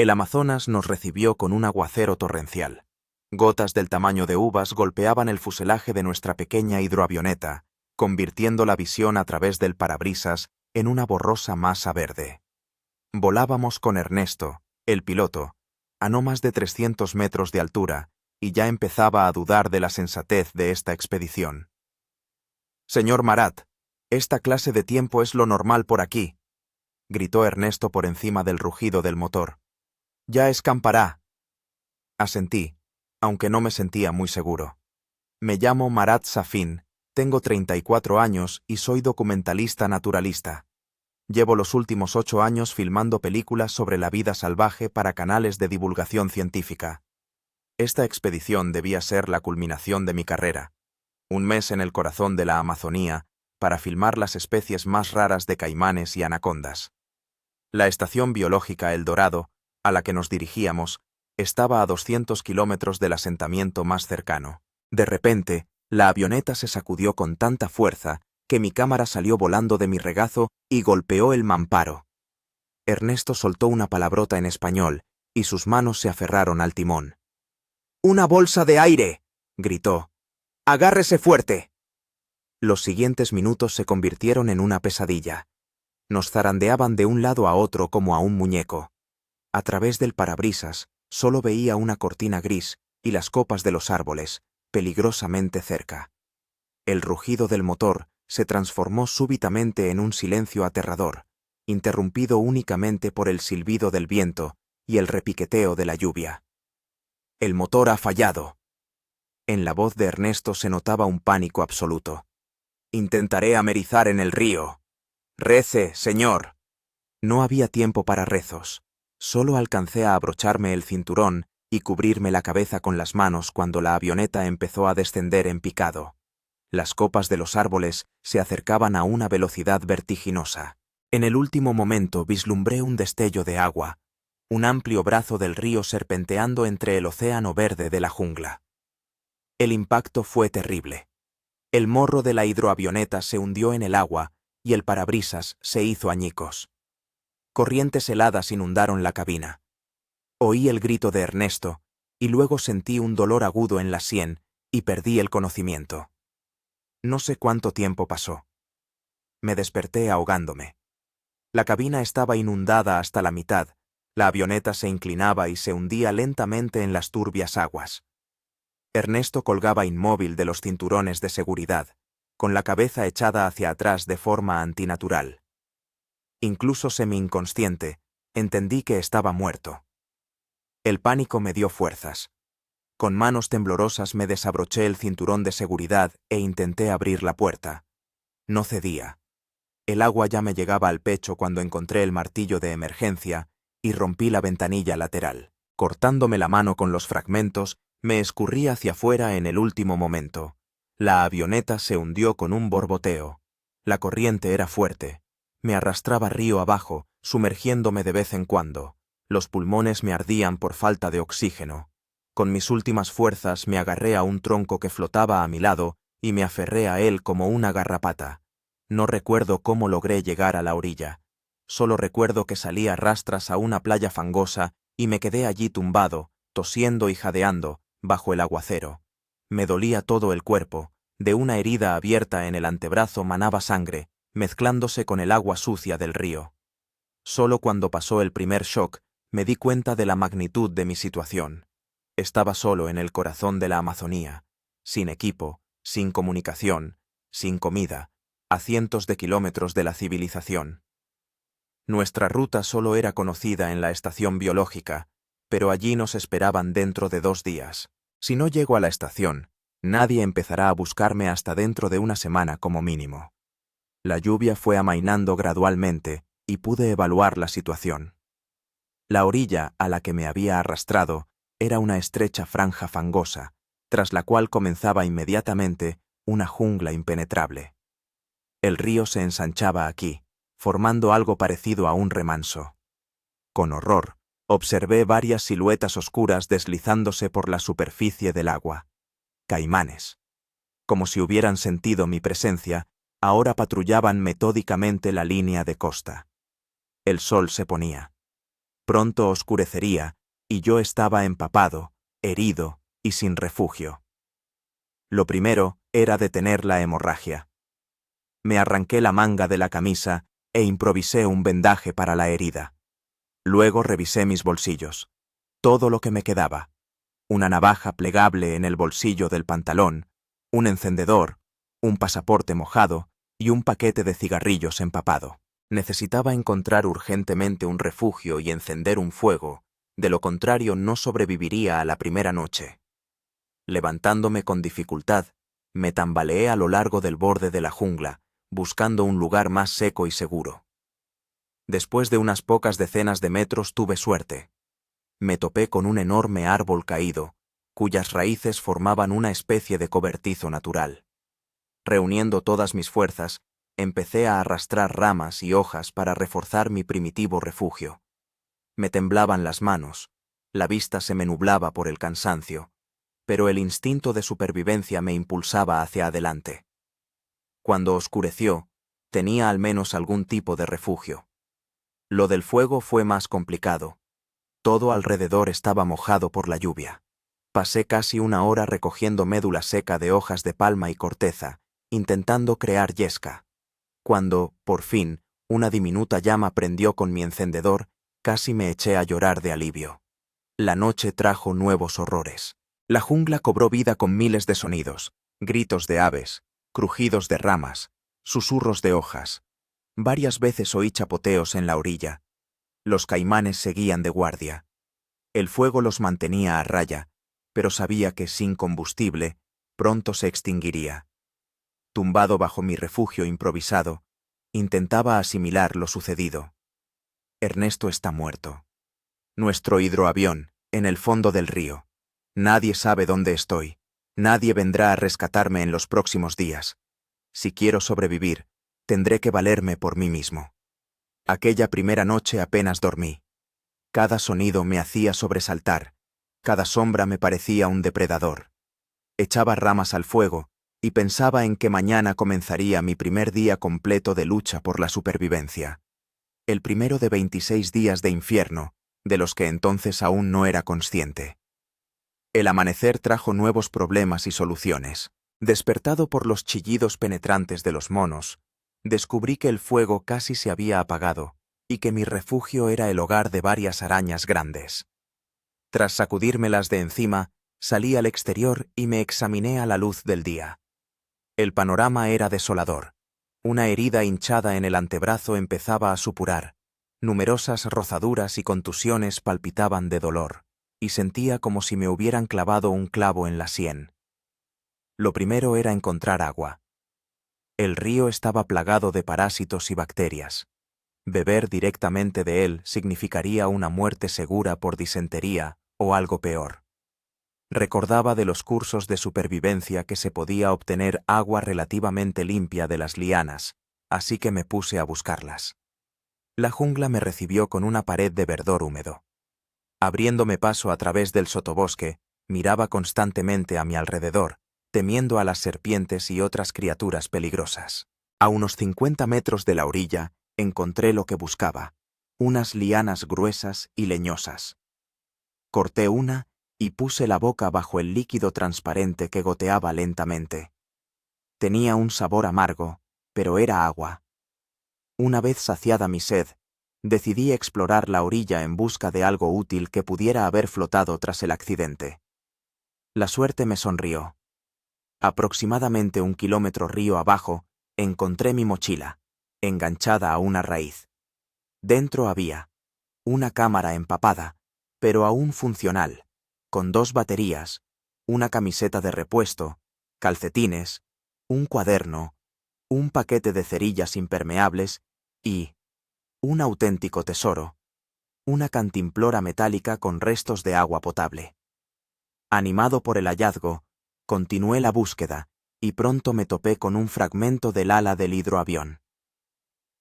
El Amazonas nos recibió con un aguacero torrencial. Gotas del tamaño de uvas golpeaban el fuselaje de nuestra pequeña hidroavioneta, convirtiendo la visión a través del parabrisas en una borrosa masa verde. Volábamos con Ernesto, el piloto, a no más de 300 metros de altura, y ya empezaba a dudar de la sensatez de esta expedición. «Señor Marat, esta clase de tiempo es lo normal por aquí», gritó Ernesto por encima del rugido del motor. «Ya escampará». Asentí, aunque no me sentía muy seguro. Me llamo Marat Safin, tengo 34 años y soy documentalista naturalista. Llevo los últimos 8 años filmando películas sobre la vida salvaje para canales de divulgación científica. Esta expedición debía ser la culminación de mi carrera. Un mes en el corazón de la Amazonía para filmar las especies más raras de caimanes y anacondas. La estación biológica El Dorado, a la que nos dirigíamos, estaba a 200 kilómetros del asentamiento más cercano. De repente, la avioneta se sacudió con tanta fuerza que mi cámara salió volando de mi regazo y golpeó el mamparo. Ernesto soltó una palabrota en español y sus manos se aferraron al timón. «¡Una bolsa de aire!», gritó. «¡Agárrese fuerte!». Los siguientes minutos se convirtieron en una pesadilla. Nos zarandeaban de un lado a otro como a un muñeco. A través del parabrisas solo veía una cortina gris y las copas de los árboles, peligrosamente cerca. El rugido del motor se transformó súbitamente en un silencio aterrador, interrumpido únicamente por el silbido del viento y el repiqueteo de la lluvia. «El motor ha fallado». En la voz de Ernesto se notaba un pánico absoluto. «Intentaré amerizar en el río. Rece, señor». No había tiempo para rezos. Solo alcancé a abrocharme el cinturón y cubrirme la cabeza con las manos cuando la avioneta empezó a descender en picado. Las copas de los árboles se acercaban a una velocidad vertiginosa. En el último momento vislumbré un destello de agua, un amplio brazo del río serpenteando entre el océano verde de la jungla. El impacto fue terrible. El morro de la hidroavioneta se hundió en el agua y el parabrisas se hizo añicos. Corrientes heladas inundaron la cabina. Oí el grito de Ernesto y luego sentí un dolor agudo en la sien y perdí el conocimiento. No sé cuánto tiempo pasó. Me desperté ahogándome. La cabina estaba inundada hasta la mitad, la avioneta se inclinaba y se hundía lentamente en las turbias aguas. Ernesto colgaba inmóvil de los cinturones de seguridad, con la cabeza echada hacia atrás de forma antinatural. Incluso semi-inconsciente, entendí que estaba muerto. El pánico me dio fuerzas. Con manos temblorosas me desabroché el cinturón de seguridad e intenté abrir la puerta. No cedía. El agua ya me llegaba al pecho cuando encontré el martillo de emergencia y rompí la ventanilla lateral. Cortándome la mano con los fragmentos, me escurrí hacia afuera en el último momento. La avioneta se hundió con un borboteo. La corriente era fuerte. Me arrastraba río abajo, sumergiéndome de vez en cuando. Los pulmones me ardían por falta de oxígeno. Con mis últimas fuerzas me agarré a un tronco que flotaba a mi lado y me aferré a él como una garrapata. No recuerdo cómo logré llegar a la orilla. Solo recuerdo que salí a rastras a una playa fangosa y me quedé allí tumbado, tosiendo y jadeando, bajo el aguacero. Me dolía todo el cuerpo. De una herida abierta en el antebrazo manaba sangre, mezclándose con el agua sucia del río. Solo cuando pasó el primer shock me di cuenta de la magnitud de mi situación. Estaba solo en el corazón de la Amazonía, sin equipo, sin comunicación, sin comida, a cientos de kilómetros de la civilización. Nuestra ruta solo era conocida en la estación biológica, pero allí nos esperaban dentro de 2 días. Si no llego a la estación, nadie empezará a buscarme hasta dentro de una semana como mínimo. La lluvia fue amainando gradualmente y pude evaluar la situación. La orilla a la que me había arrastrado era una estrecha franja fangosa, tras la cual comenzaba inmediatamente una jungla impenetrable. El río se ensanchaba aquí, formando algo parecido a un remanso. Con horror, observé varias siluetas oscuras deslizándose por la superficie del agua. Caimanes. Como si hubieran sentido mi presencia, ahora patrullaban metódicamente la línea de costa. El sol se ponía. Pronto oscurecería, y yo estaba empapado, herido y sin refugio. Lo primero era detener la hemorragia. Me arranqué la manga de la camisa e improvisé un vendaje para la herida. Luego revisé mis bolsillos. Todo lo que me quedaba. Una navaja plegable en el bolsillo del pantalón, un encendedor, un pasaporte mojado y un paquete de cigarrillos empapado. Necesitaba encontrar urgentemente un refugio y encender un fuego, de lo contrario no sobreviviría a la primera noche. Levantándome con dificultad, me tambaleé a lo largo del borde de la jungla, buscando un lugar más seco y seguro. Después de unas pocas decenas de metros tuve suerte. Me topé con un enorme árbol caído, cuyas raíces formaban una especie de cobertizo natural. Reuniendo todas mis fuerzas, empecé a arrastrar ramas y hojas para reforzar mi primitivo refugio. Me temblaban las manos, la vista se me nublaba por el cansancio, pero el instinto de supervivencia me impulsaba hacia adelante. Cuando oscureció, tenía al menos algún tipo de refugio. Lo del fuego fue más complicado. Todo alrededor estaba mojado por la lluvia. Pasé casi una hora recogiendo médula seca de hojas de palma y corteza, intentando crear yesca. Cuando, por fin, una diminuta llama prendió con mi encendedor, casi me eché a llorar de alivio. La noche trajo nuevos horrores. La jungla cobró vida con miles de sonidos, gritos de aves, crujidos de ramas, susurros de hojas. Varias veces oí chapoteos en la orilla. Los caimanes seguían de guardia. El fuego los mantenía a raya, pero sabía que sin combustible, pronto se extinguiría. Tumbado bajo mi refugio improvisado, intentaba asimilar lo sucedido. Ernesto está muerto. Nuestro hidroavión, en el fondo del río. Nadie sabe dónde estoy. Nadie vendrá a rescatarme en los próximos días. Si quiero sobrevivir, tendré que valerme por mí mismo. Aquella primera noche apenas dormí. Cada sonido me hacía sobresaltar. Cada sombra me parecía un depredador. Echaba ramas al fuego y pensaba en que mañana comenzaría mi primer día completo de lucha por la supervivencia. El primero de 26 días de infierno, de los que entonces aún no era consciente. El amanecer trajo nuevos problemas y soluciones. Despertado por los chillidos penetrantes de los monos, descubrí que el fuego casi se había apagado y que mi refugio era el hogar de varias arañas grandes. Tras sacudírmelas de encima, salí al exterior y me examiné a la luz del día. El panorama era desolador. Una herida hinchada en el antebrazo empezaba a supurar. Numerosas rozaduras y contusiones palpitaban de dolor, y sentía como si me hubieran clavado un clavo en la sien. Lo primero era encontrar agua. El río estaba plagado de parásitos y bacterias. Beber directamente de él significaría una muerte segura por disentería o algo peor. Recordaba de los cursos de supervivencia que se podía obtener agua relativamente limpia de las lianas, así que me puse a buscarlas. La jungla me recibió con una pared de verdor húmedo. Abriéndome paso a través del sotobosque, miraba constantemente a mi alrededor, temiendo a las serpientes y otras criaturas peligrosas. A unos 50 metros de la orilla, encontré lo que buscaba, unas lianas gruesas y leñosas. Corté una y puse la boca bajo el líquido transparente que goteaba lentamente. Tenía un sabor amargo, pero era agua. Una vez saciada mi sed, decidí explorar la orilla en busca de algo útil que pudiera haber flotado tras el accidente. La suerte me sonrió. Aproximadamente 1 kilómetro río abajo, encontré mi mochila, enganchada a una raíz. Dentro había una cámara empapada, pero aún funcional, con 2 baterías, una camiseta de repuesto, calcetines, un cuaderno, un paquete de cerillas impermeables y, un auténtico tesoro, una cantimplora metálica con restos de agua potable. Animado por el hallazgo, continué la búsqueda y pronto me topé con un fragmento del ala del hidroavión.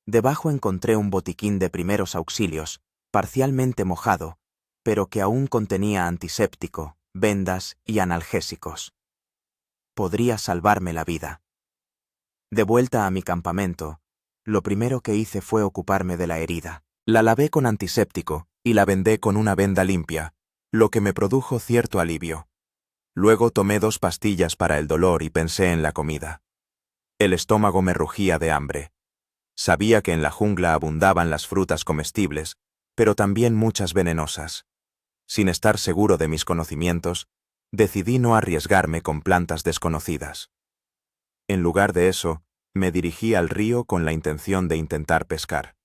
Debajo encontré un botiquín de primeros auxilios, parcialmente mojado, pero que aún contenía antiséptico, vendas y analgésicos. Podría salvarme la vida. De vuelta a mi campamento, lo primero que hice fue ocuparme de la herida. La lavé con antiséptico y la vendé con una venda limpia, lo que me produjo cierto alivio. Luego tomé 2 pastillas para el dolor y pensé en la comida. El estómago me rugía de hambre. Sabía que en la jungla abundaban las frutas comestibles, pero también muchas venenosas. Sin estar seguro de mis conocimientos, decidí no arriesgarme con plantas desconocidas. En lugar de eso, me dirigí al río con la intención de intentar pescar.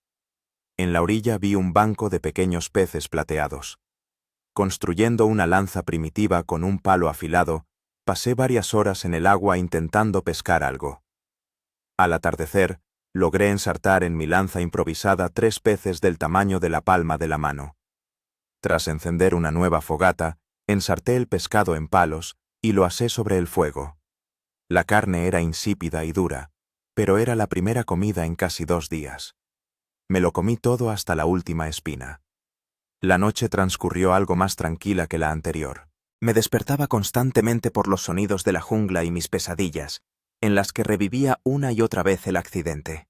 En la orilla vi un banco de pequeños peces plateados. Construyendo una lanza primitiva con un palo afilado, pasé varias horas en el agua intentando pescar algo. Al atardecer, logré ensartar en mi lanza improvisada 3 peces del tamaño de la palma de la mano. Tras encender una nueva fogata, ensarté el pescado en palos y lo asé sobre el fuego. La carne era insípida y dura, pero era la primera comida en casi 2 días. Me lo comí todo hasta la última espina. La noche transcurrió algo más tranquila que la anterior. Me despertaba constantemente por los sonidos de la jungla y mis pesadillas, en las que revivía una y otra vez el accidente.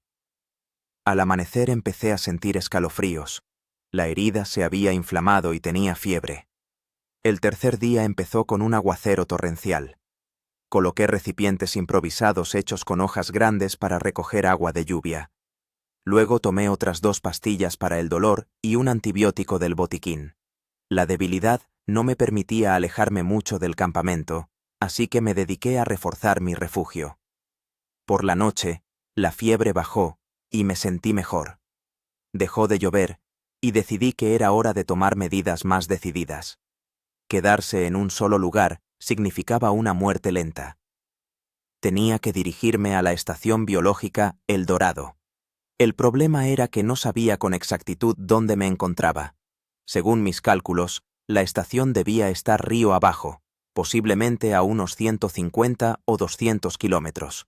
Al amanecer empecé a sentir escalofríos. La herida se había inflamado y tenía fiebre. El tercer día empezó con un aguacero torrencial. Coloqué recipientes improvisados hechos con hojas grandes para recoger agua de lluvia. Luego tomé otras 2 pastillas para el dolor y un antibiótico del botiquín. La debilidad no me permitía alejarme mucho del campamento, así que me dediqué a reforzar mi refugio. Por la noche, la fiebre bajó y me sentí mejor. Dejó de llover y decidí que era hora de tomar medidas más decididas. Quedarse en un solo lugar significaba una muerte lenta. Tenía que dirigirme a la estación biológica El Dorado. El problema era que no sabía con exactitud dónde me encontraba. Según mis cálculos, la estación debía estar río abajo, posiblemente a unos 150 o 200 kilómetros.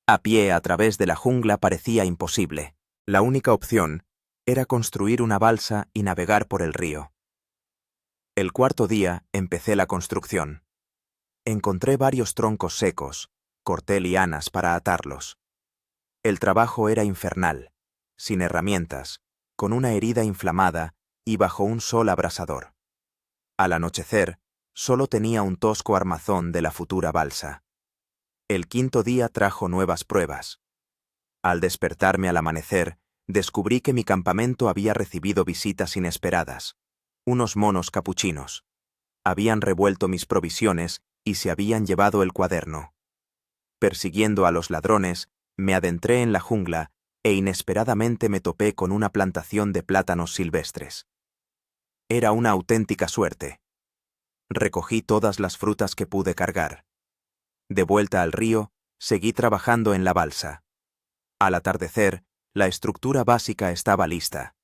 A pie a través de la jungla parecía imposible. La única opción era construir una balsa y navegar por el río. El cuarto día empecé la construcción. Encontré varios troncos secos, corté lianas para atarlos. El trabajo era infernal, sin herramientas, con una herida inflamada y bajo un sol abrasador. Al anochecer, solo tenía un tosco armazón de la futura balsa. El quinto día trajo nuevas pruebas. Al despertarme al amanecer, descubrí que mi campamento había recibido visitas inesperadas. Unos monos capuchinos. Habían revuelto mis provisiones y se habían llevado el cuaderno. Persiguiendo a los ladrones, me adentré en la jungla e inesperadamente me topé con una plantación de plátanos silvestres. Era una auténtica suerte. Recogí todas las frutas que pude cargar. De vuelta al río, seguí trabajando en la balsa. Al atardecer, la estructura básica estaba lista.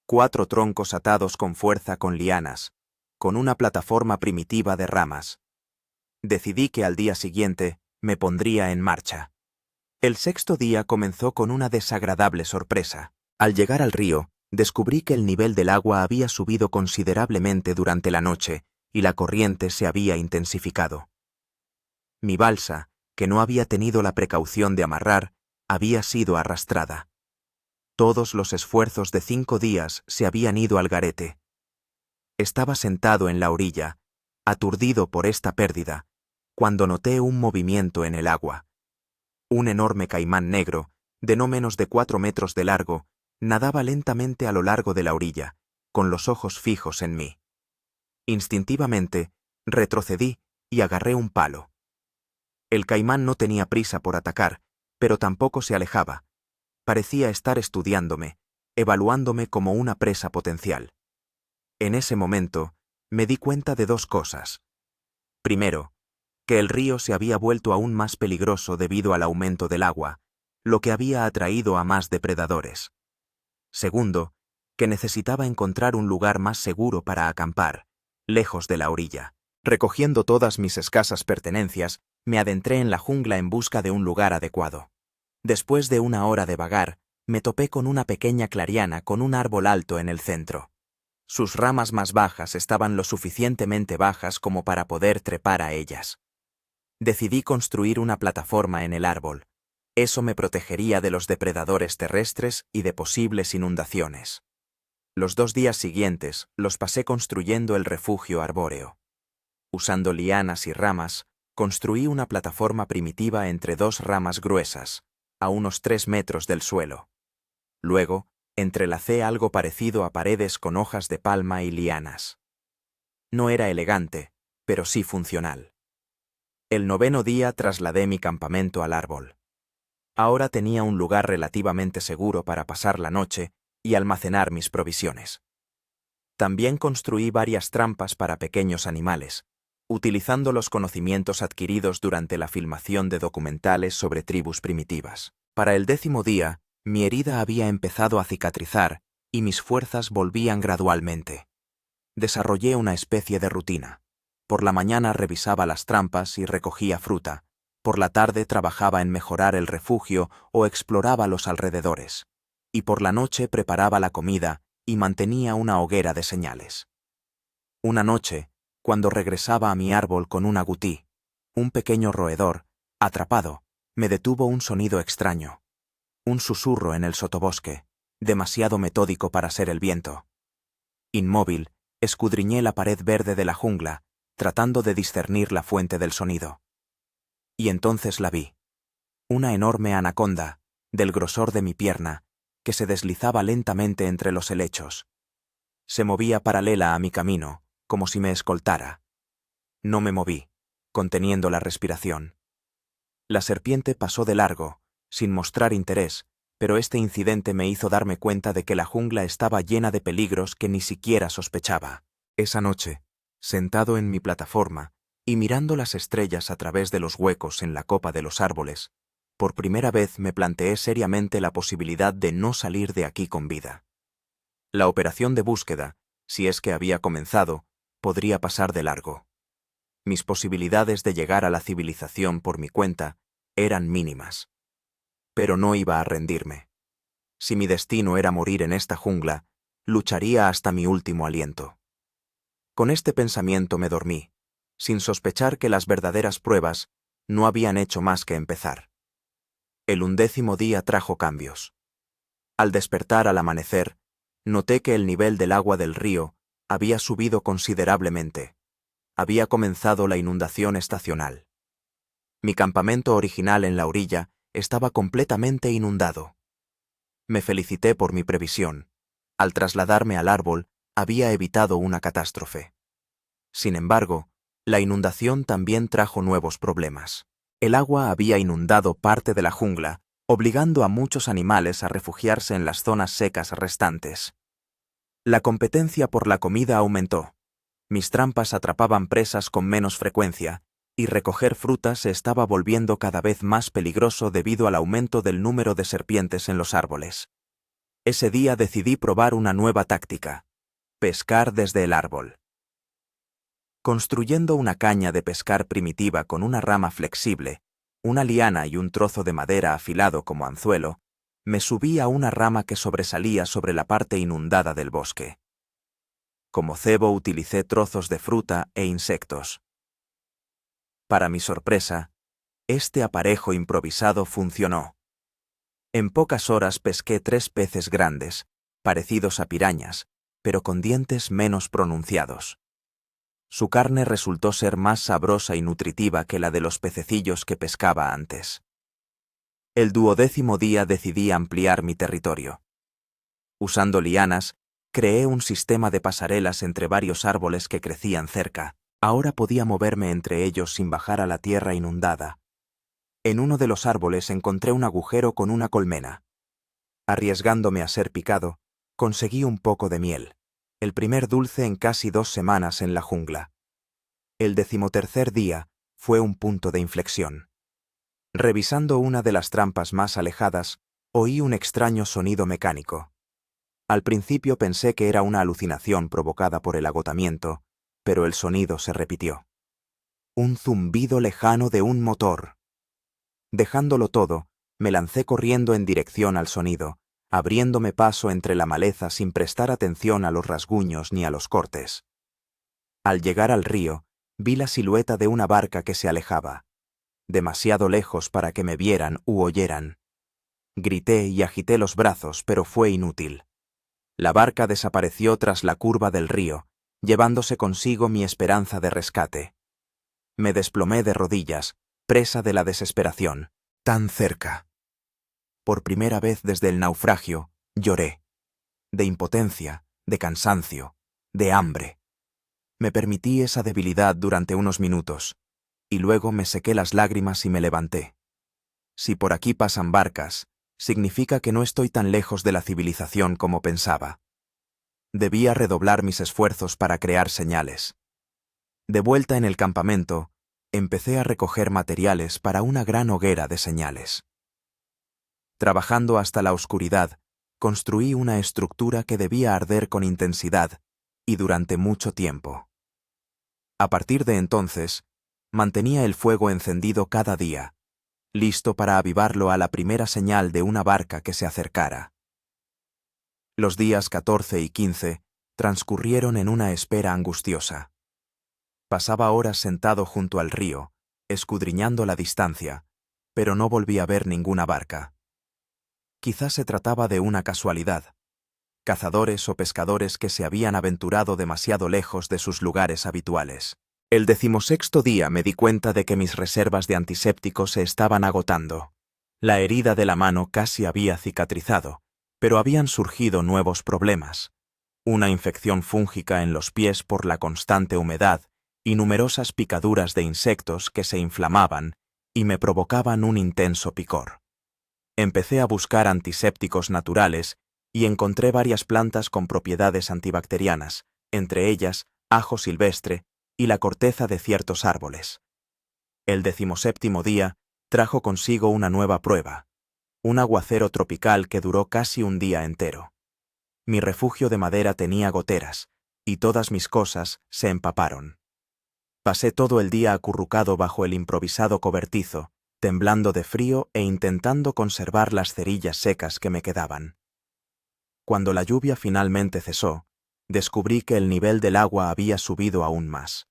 4 troncos atados con fuerza con lianas, con una plataforma primitiva de ramas. Decidí que al día siguiente me pondría en marcha. El sexto día comenzó con una desagradable sorpresa. Al llegar al río, descubrí que el nivel del agua había subido considerablemente durante la noche y la corriente se había intensificado. Mi balsa, que no había tenido la precaución de amarrar, había sido arrastrada. Todos los esfuerzos de 5 días se habían ido al garete. Estaba sentado en la orilla, aturdido por esta pérdida, cuando noté un movimiento en el agua. Un enorme caimán negro, de no menos de 4 metros de largo, nadaba lentamente a lo largo de la orilla, con los ojos fijos en mí. Instintivamente, retrocedí y agarré un palo. El caimán no tenía prisa por atacar, pero tampoco se alejaba. Parecía estar estudiándome, evaluándome como una presa potencial. En ese momento, me di cuenta de 2 cosas. Primero, que el río se había vuelto aún más peligroso debido al aumento del agua, lo que había atraído a más depredadores. Segundo, que necesitaba encontrar un lugar más seguro para acampar, lejos de la orilla. Recogiendo todas mis escasas pertenencias, me adentré en la jungla en busca de un lugar adecuado. Después de una hora de vagar, me topé con una pequeña clariana con un árbol alto en el centro. Sus ramas más bajas estaban lo suficientemente bajas como para poder trepar a ellas. Decidí construir una plataforma en el árbol. Eso me protegería de los depredadores terrestres y de posibles inundaciones. Los 2 días siguientes los pasé construyendo el refugio arbóreo. Usando lianas y ramas, construí una plataforma primitiva entre 2 ramas gruesas, a unos 3 metros del suelo. Luego, entrelacé algo parecido a paredes con hojas de palma y lianas. No era elegante, pero sí funcional. El 9º día trasladé mi campamento al árbol. Ahora tenía un lugar relativamente seguro para pasar la noche y almacenar mis provisiones. También construí varias trampas para pequeños animales, utilizando los conocimientos adquiridos durante la filmación de documentales sobre tribus primitivas. Para el 10º día, mi herida había empezado a cicatrizar y mis fuerzas volvían gradualmente. Desarrollé una especie de rutina. Por la mañana revisaba las trampas y recogía fruta. Por la tarde trabajaba en mejorar el refugio o exploraba los alrededores. Y por la noche preparaba la comida y mantenía una hoguera de señales. Una noche, cuando regresaba a mi árbol con un agutí, un pequeño roedor, atrapado, me detuvo un sonido extraño. Un susurro en el sotobosque, demasiado metódico para ser el viento. Inmóvil, escudriñé la pared verde de la jungla, tratando de discernir la fuente del sonido. Y entonces la vi. Una enorme anaconda, del grosor de mi pierna, que se deslizaba lentamente entre los helechos. Se movía paralela a mi camino, como si me escoltara. No me moví, conteniendo la respiración. La serpiente pasó de largo, sin mostrar interés, pero este incidente me hizo darme cuenta de que la jungla estaba llena de peligros que ni siquiera sospechaba. Esa noche, sentado en mi plataforma y mirando las estrellas a través de los huecos en la copa de los árboles, por primera vez me planteé seriamente la posibilidad de no salir de aquí con vida. La operación de búsqueda, si es que había comenzado, podría pasar de largo. Mis posibilidades de llegar a la civilización por mi cuenta eran mínimas. Pero no iba a rendirme. Si mi destino era morir en esta jungla, lucharía hasta mi último aliento. Con este pensamiento me dormí, sin sospechar que las verdaderas pruebas no habían hecho más que empezar. El 11º día trajo cambios. Al despertar al amanecer, noté que el nivel del agua del río había subido considerablemente. Había comenzado la inundación estacional. Mi campamento original en la orilla estaba completamente inundado. Me felicité por mi previsión. Al trasladarme al árbol, había evitado una catástrofe. Sin embargo, la inundación también trajo nuevos problemas. El agua había inundado parte de la jungla, obligando a muchos animales a refugiarse en las zonas secas restantes. La competencia por la comida aumentó. Mis trampas atrapaban presas con menos frecuencia, y recoger frutas se estaba volviendo cada vez más peligroso debido al aumento del número de serpientes en los árboles. Ese día decidí probar una nueva táctica: pescar desde el árbol. Construyendo una caña de pescar primitiva con una rama flexible, una liana y un trozo de madera afilado como anzuelo, me subí a una rama que sobresalía sobre la parte inundada del bosque. Como cebo utilicé trozos de fruta e insectos. Para mi sorpresa, este aparejo improvisado funcionó. En pocas horas pesqué 3 peces grandes, parecidos a pirañas, pero con dientes menos pronunciados. Su carne resultó ser más sabrosa y nutritiva que la de los pececillos que pescaba antes. El 12º día decidí ampliar mi territorio. Usando lianas, creé un sistema de pasarelas entre varios árboles que crecían cerca. Ahora podía moverme entre ellos sin bajar a la tierra inundada. En uno de los árboles encontré un agujero con una colmena. Arriesgándome a ser picado, conseguí un poco de miel, el primer dulce en casi 2 semanas en la jungla. El 13º día fue un punto de inflexión. Revisando una de las trampas más alejadas, oí un extraño sonido mecánico. Al principio pensé que era una alucinación provocada por el agotamiento, pero el sonido se repitió. Un zumbido lejano de un motor. Dejándolo todo, me lancé corriendo en dirección al sonido, abriéndome paso entre la maleza sin prestar atención a los rasguños ni a los cortes. Al llegar al río, vi la silueta de una barca que se alejaba, demasiado lejos para que me vieran u oyeran. Grité y agité los brazos, pero fue inútil. La barca desapareció tras la curva del río, llevándose consigo mi esperanza de rescate. Me desplomé de rodillas, presa de la desesperación. Tan cerca. Por primera vez desde el naufragio, lloré. De impotencia, de cansancio, de hambre. Me permití esa debilidad durante unos minutos, y luego me sequé las lágrimas y me levanté. Si por aquí pasan barcas, significa que no estoy tan lejos de la civilización como pensaba. Debía redoblar mis esfuerzos para crear señales. De vuelta en el campamento, empecé a recoger materiales para una gran hoguera de señales. Trabajando hasta la oscuridad, construí una estructura que debía arder con intensidad y durante mucho tiempo. A partir de entonces, mantenía el fuego encendido cada día, listo para avivarlo a la primera señal de una barca que se acercara. Los días 14 y 15 transcurrieron en una espera angustiosa. Pasaba horas sentado junto al río, escudriñando la distancia, pero no volví a ver ninguna barca. Quizás se trataba de una casualidad. Cazadores o pescadores que se habían aventurado demasiado lejos de sus lugares habituales. El 16º día me di cuenta de que mis reservas de antisépticos se estaban agotando. La herida de la mano casi había cicatrizado, pero habían surgido nuevos problemas. Una infección fúngica en los pies por la constante humedad y numerosas picaduras de insectos que se inflamaban y me provocaban un intenso picor. Empecé a buscar antisépticos naturales y encontré varias plantas con propiedades antibacterianas, entre ellas ajo silvestre y la corteza de ciertos árboles. El 17º día trajo consigo una nueva prueba, un aguacero tropical que duró casi un día entero. Mi refugio de madera tenía goteras, y todas mis cosas se empaparon. Pasé todo el día acurrucado bajo el improvisado cobertizo, temblando de frío e intentando conservar las cerillas secas que me quedaban. Cuando la lluvia finalmente cesó, descubrí que el nivel del agua había subido aún más.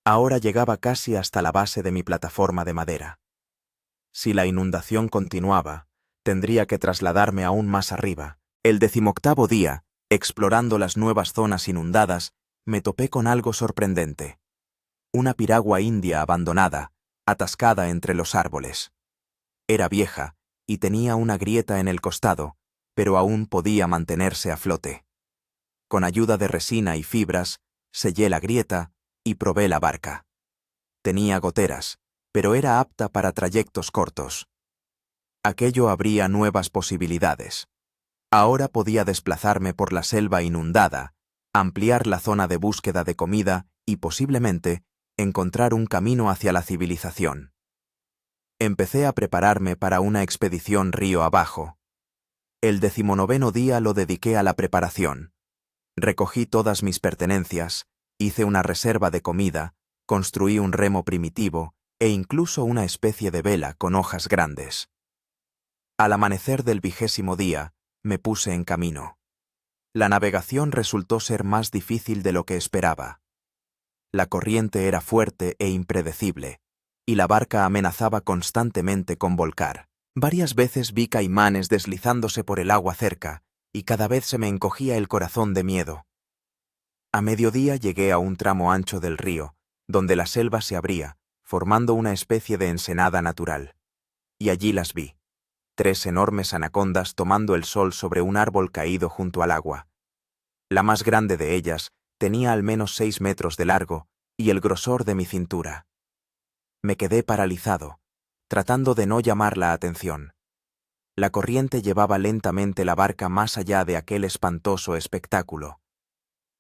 Ahora llegaba casi hasta la base de mi plataforma de madera. Si la inundación continuaba, tendría que trasladarme aún más arriba. El 18º día, explorando las nuevas zonas inundadas, me topé con algo sorprendente. Una piragua india abandonada, atascada entre los árboles. Era vieja y tenía una grieta en el costado, pero aún podía mantenerse a flote. Con ayuda de resina y fibras, sellé la grieta y probé la barca. Tenía goteras, pero era apta para trayectos cortos. Aquello abría nuevas posibilidades. Ahora podía desplazarme por la selva inundada, ampliar la zona de búsqueda de comida y posiblemente encontrar un camino hacia la civilización. Empecé a prepararme para una expedición río abajo. El 19º día lo dediqué a la preparación. Recogí todas mis pertenencias, hice una reserva de comida, construí un remo primitivo e incluso una especie de vela con hojas grandes. Al amanecer del 20º día, me puse en camino. La navegación resultó ser más difícil de lo que esperaba. La corriente era fuerte e impredecible, y la barca amenazaba constantemente con volcar. Varias veces vi caimanes deslizándose por el agua cerca, y cada vez se me encogía el corazón de miedo. A mediodía llegué a un tramo ancho del río, donde la selva se abría, formando una especie de ensenada natural. Y allí las vi. 3 enormes anacondas tomando el sol sobre un árbol caído junto al agua. La más grande de ellas tenía al menos 6 metros de largo y el grosor de mi cintura. Me quedé paralizado, tratando de no llamar la atención. La corriente llevaba lentamente la barca más allá de aquel espantoso espectáculo.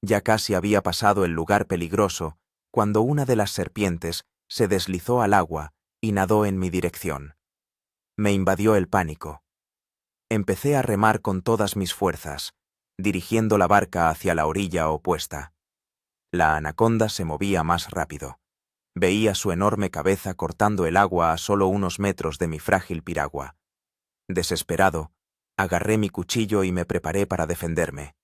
Ya casi había pasado el lugar peligroso cuando una de las serpientes se deslizó al agua y nadó en mi dirección. Me invadió el pánico. Empecé a remar con todas mis fuerzas, dirigiendo la barca hacia la orilla opuesta. La anaconda se movía más rápido. Veía su enorme cabeza cortando el agua a solo unos metros de mi frágil piragua. Desesperado, agarré mi cuchillo y me preparé para defenderme.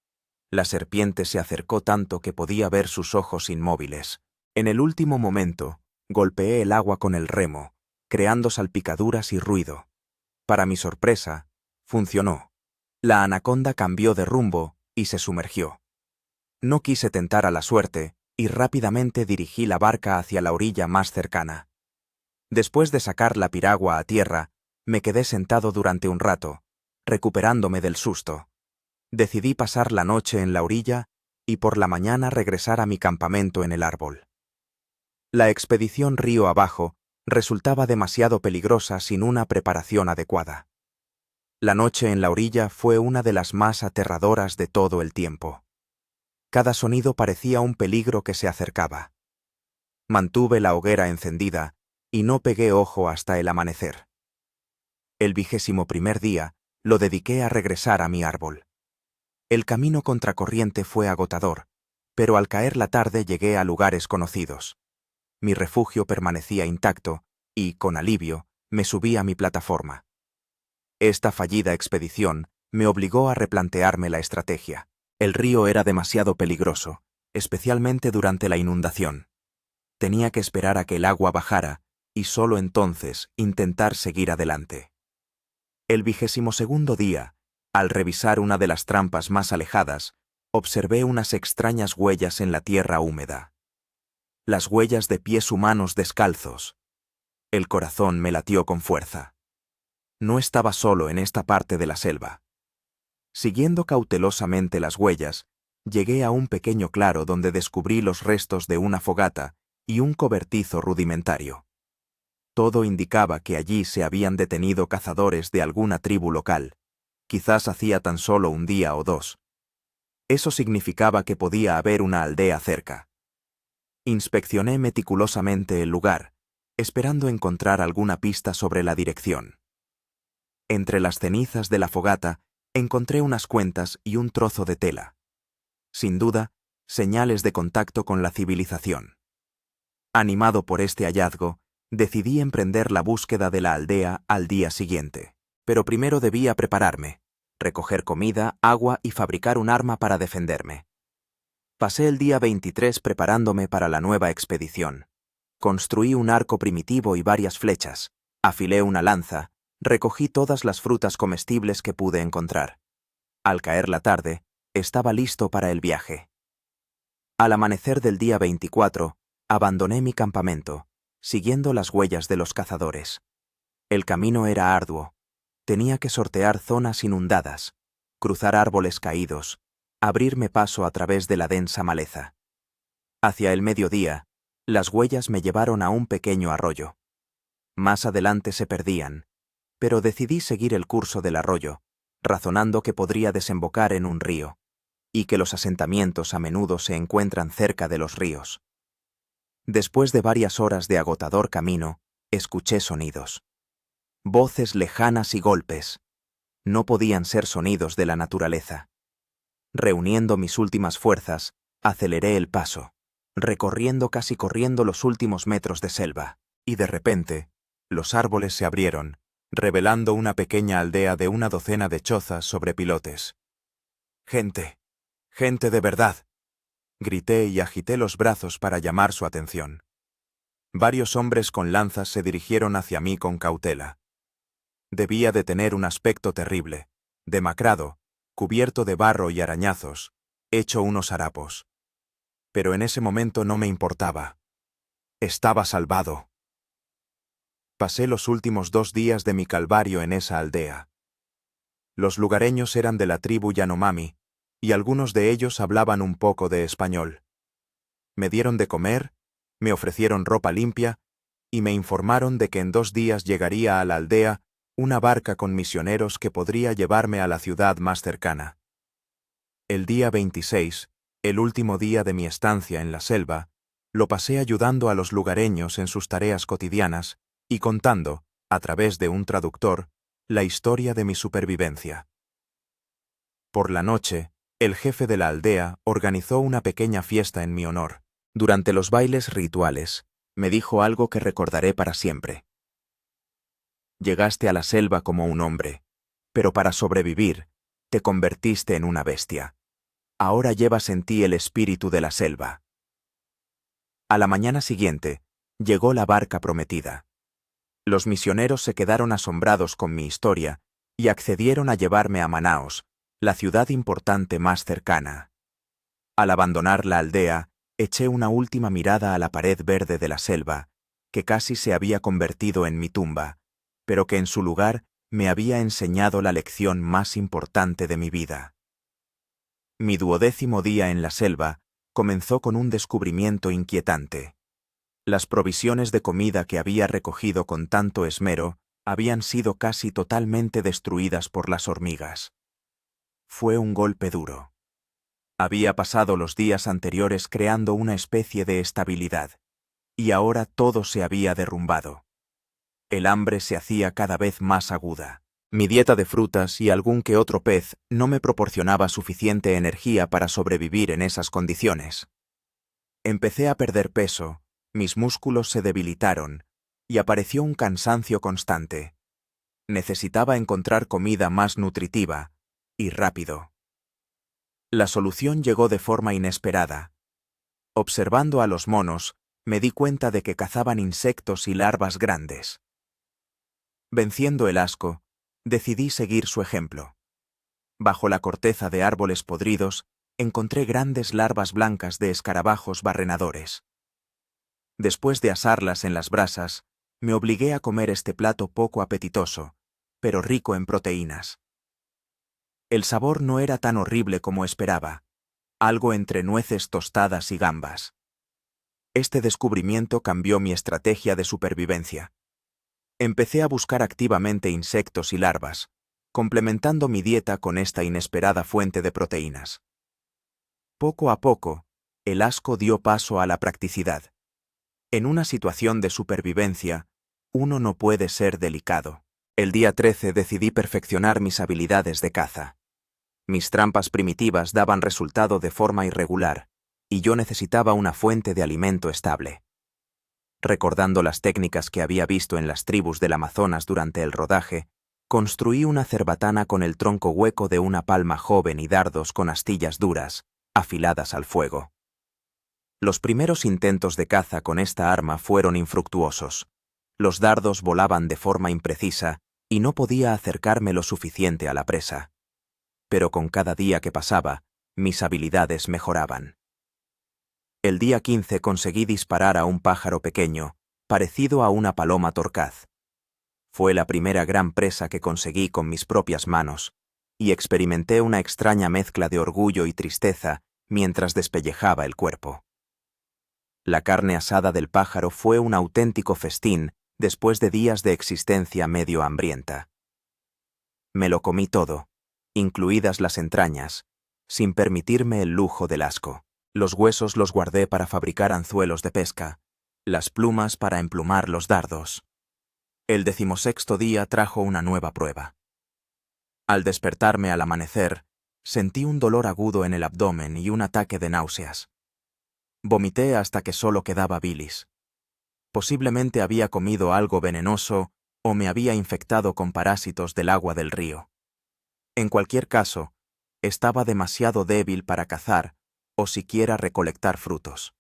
La serpiente se acercó tanto que podía ver sus ojos inmóviles. En el último momento, golpeé el agua con el remo, creando salpicaduras y ruido. Para mi sorpresa, funcionó. La anaconda cambió de rumbo y se sumergió. No quise tentar a la suerte y rápidamente dirigí la barca hacia la orilla más cercana. Después de sacar la piragua a tierra, me quedé sentado durante un rato, recuperándome del susto. Decidí pasar la noche en la orilla y por la mañana regresar a mi campamento en el árbol. La expedición río abajo resultaba demasiado peligrosa sin una preparación adecuada. La noche en la orilla fue una de las más aterradoras de todo el tiempo. Cada sonido parecía un peligro que se acercaba. Mantuve la hoguera encendida y no pegué ojo hasta el amanecer. El 21º día lo dediqué a regresar a mi árbol. El camino contracorriente fue agotador, pero al caer la tarde llegué a lugares conocidos. Mi refugio permanecía intacto y, con alivio, me subí a mi plataforma. Esta fallida expedición me obligó a replantearme la estrategia. El río era demasiado peligroso, especialmente durante la inundación. Tenía que esperar a que el agua bajara y solo entonces intentar seguir adelante. El 22º día, al revisar una de las trampas más alejadas, observé unas extrañas huellas en la tierra húmeda. Las huellas de pies humanos descalzos. El corazón me latió con fuerza. No estaba solo en esta parte de la selva. Siguiendo cautelosamente las huellas, llegué a un pequeño claro donde descubrí los restos de una fogata y un cobertizo rudimentario. Todo indicaba que allí se habían detenido cazadores de alguna tribu local, quizás hacía tan solo un día o dos. Eso significaba que podía haber una aldea cerca. Inspeccioné meticulosamente el lugar, esperando encontrar alguna pista sobre la dirección. Entre las cenizas de la fogata encontré unas cuentas y un trozo de tela. Sin duda, señales de contacto con la civilización. Animado por este hallazgo, decidí emprender la búsqueda de la aldea al día siguiente. Pero primero debía prepararme, recoger comida, agua y fabricar un arma para defenderme. Pasé el día 23 preparándome para la nueva expedición. Construí un arco primitivo y varias flechas, afilé una lanza, recogí todas las frutas comestibles que pude encontrar. Al caer la tarde, estaba listo para el viaje. Al amanecer del día 24, abandoné mi campamento, siguiendo las huellas de los cazadores. El camino era arduo. Tenía que sortear zonas inundadas, cruzar árboles caídos, abrirme paso a través de la densa maleza. Hacia el mediodía, las huellas me llevaron a un pequeño arroyo. Más adelante se perdían, pero decidí seguir el curso del arroyo, razonando que podría desembocar en un río, y que los asentamientos a menudo se encuentran cerca de los ríos. Después de varias horas de agotador camino, escuché sonidos. Voces lejanas y golpes. No podían ser sonidos de la naturaleza. Reuniendo mis últimas fuerzas, aceleré el paso, recorriendo casi corriendo los últimos metros de selva, y de repente, los árboles se abrieron, revelando una pequeña aldea de una docena de chozas sobre pilotes. «Gente, gente de verdad», grité y agité los brazos para llamar su atención. Varios hombres con lanzas se dirigieron hacia mí con cautela. Debía de tener un aspecto terrible, demacrado, cubierto de barro y arañazos, hecho unos harapos. Pero en ese momento no me importaba. Estaba salvado. Pasé los últimos 2 días de mi calvario en esa aldea. Los lugareños eran de la tribu Yanomami, y algunos de ellos hablaban un poco de español. Me dieron de comer, me ofrecieron ropa limpia, y me informaron de que en 2 días llegaría a la aldea una barca con misioneros que podría llevarme a la ciudad más cercana. El día 26, el último día de mi estancia en la selva, lo pasé ayudando a los lugareños en sus tareas cotidianas y contando, a través de un traductor, la historia de mi supervivencia. Por la noche, el jefe de la aldea organizó una pequeña fiesta en mi honor. Durante los bailes rituales, me dijo algo que recordaré para siempre. Llegaste a la selva como un hombre, pero para sobrevivir, te convertiste en una bestia. Ahora llevas en ti el espíritu de la selva. A la mañana siguiente, llegó la barca prometida. Los misioneros se quedaron asombrados con mi historia y accedieron a llevarme a Manaos, la ciudad importante más cercana. Al abandonar la aldea, eché una última mirada a la pared verde de la selva, que casi se había convertido en mi tumba, pero que en su lugar me había enseñado la lección más importante de mi vida. Mi 12º día en la selva comenzó con un descubrimiento inquietante. Las provisiones de comida que había recogido con tanto esmero habían sido casi totalmente destruidas por las hormigas. Fue un golpe duro. Había pasado los días anteriores creando una especie de estabilidad, y ahora todo se había derrumbado. El hambre se hacía cada vez más aguda. Mi dieta de frutas y algún que otro pez no me proporcionaba suficiente energía para sobrevivir en esas condiciones. Empecé a perder peso, mis músculos se debilitaron, y apareció un cansancio constante. Necesitaba encontrar comida más nutritiva, y rápido. La solución llegó de forma inesperada. Observando a los monos, me di cuenta de que cazaban insectos y larvas grandes. Venciendo el asco, decidí seguir su ejemplo. Bajo la corteza de árboles podridos, encontré grandes larvas blancas de escarabajos barrenadores. Después de asarlas en las brasas, me obligué a comer este plato poco apetitoso, pero rico en proteínas. El sabor no era tan horrible como esperaba, algo entre nueces tostadas y gambas. Este descubrimiento cambió mi estrategia de supervivencia. Empecé a buscar activamente insectos y larvas, complementando mi dieta con esta inesperada fuente de proteínas. Poco a poco, el asco dio paso a la practicidad. En una situación de supervivencia, uno no puede ser delicado. El día 13 decidí perfeccionar mis habilidades de caza. Mis trampas primitivas daban resultado de forma irregular, y yo necesitaba una fuente de alimento estable. Recordando las técnicas que había visto en las tribus del Amazonas durante el rodaje, construí una cerbatana con el tronco hueco de una palma joven y dardos con astillas duras, afiladas al fuego. Los primeros intentos de caza con esta arma fueron infructuosos. Los dardos volaban de forma imprecisa y no podía acercarme lo suficiente a la presa. Pero con cada día que pasaba, mis habilidades mejoraban. El día 15 conseguí disparar a un pájaro pequeño, parecido a una paloma torcaz. Fue la primera gran presa que conseguí con mis propias manos, y experimenté una extraña mezcla de orgullo y tristeza mientras despellejaba el cuerpo. La carne asada del pájaro fue un auténtico festín después de días de existencia medio hambrienta. Me lo comí todo, incluidas las entrañas, sin permitirme el lujo del asco. Los huesos los guardé para fabricar anzuelos de pesca, las plumas para emplumar los dardos. El 16º día trajo una nueva prueba. Al despertarme al amanecer, sentí un dolor agudo en el abdomen y un ataque de náuseas. Vomité hasta que solo quedaba bilis. Posiblemente había comido algo venenoso o me había infectado con parásitos del agua del río. En cualquier caso, estaba demasiado débil para cazar o siquiera recolectar frutos.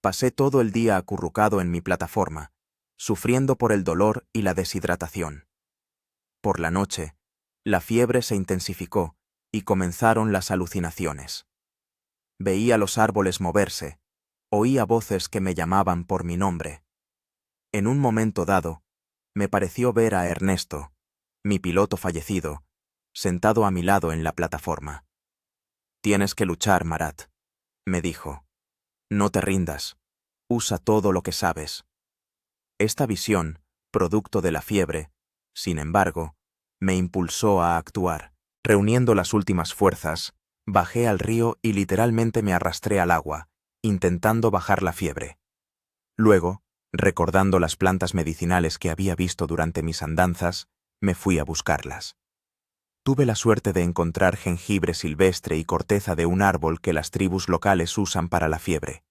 Pasé todo el día acurrucado en mi plataforma, sufriendo por el dolor y la deshidratación. Por la noche, la fiebre se intensificó y comenzaron las alucinaciones. Veía los árboles moverse, oía voces que me llamaban por mi nombre. En un momento dado, me pareció ver a Ernesto, mi piloto fallecido, sentado a mi lado en la plataforma. «Tienes que luchar, Marat», me dijo. «No te rindas. Usa todo lo que sabes». Esta visión, producto de la fiebre, sin embargo, me impulsó a actuar. Reuniendo las últimas fuerzas, bajé al río y literalmente me arrastré al agua, intentando bajar la fiebre. Luego, recordando las plantas medicinales que había visto durante mis andanzas, me fui a buscarlas. Tuve la suerte de encontrar jengibre silvestre y corteza de un árbol que las tribus locales usan para la fiebre.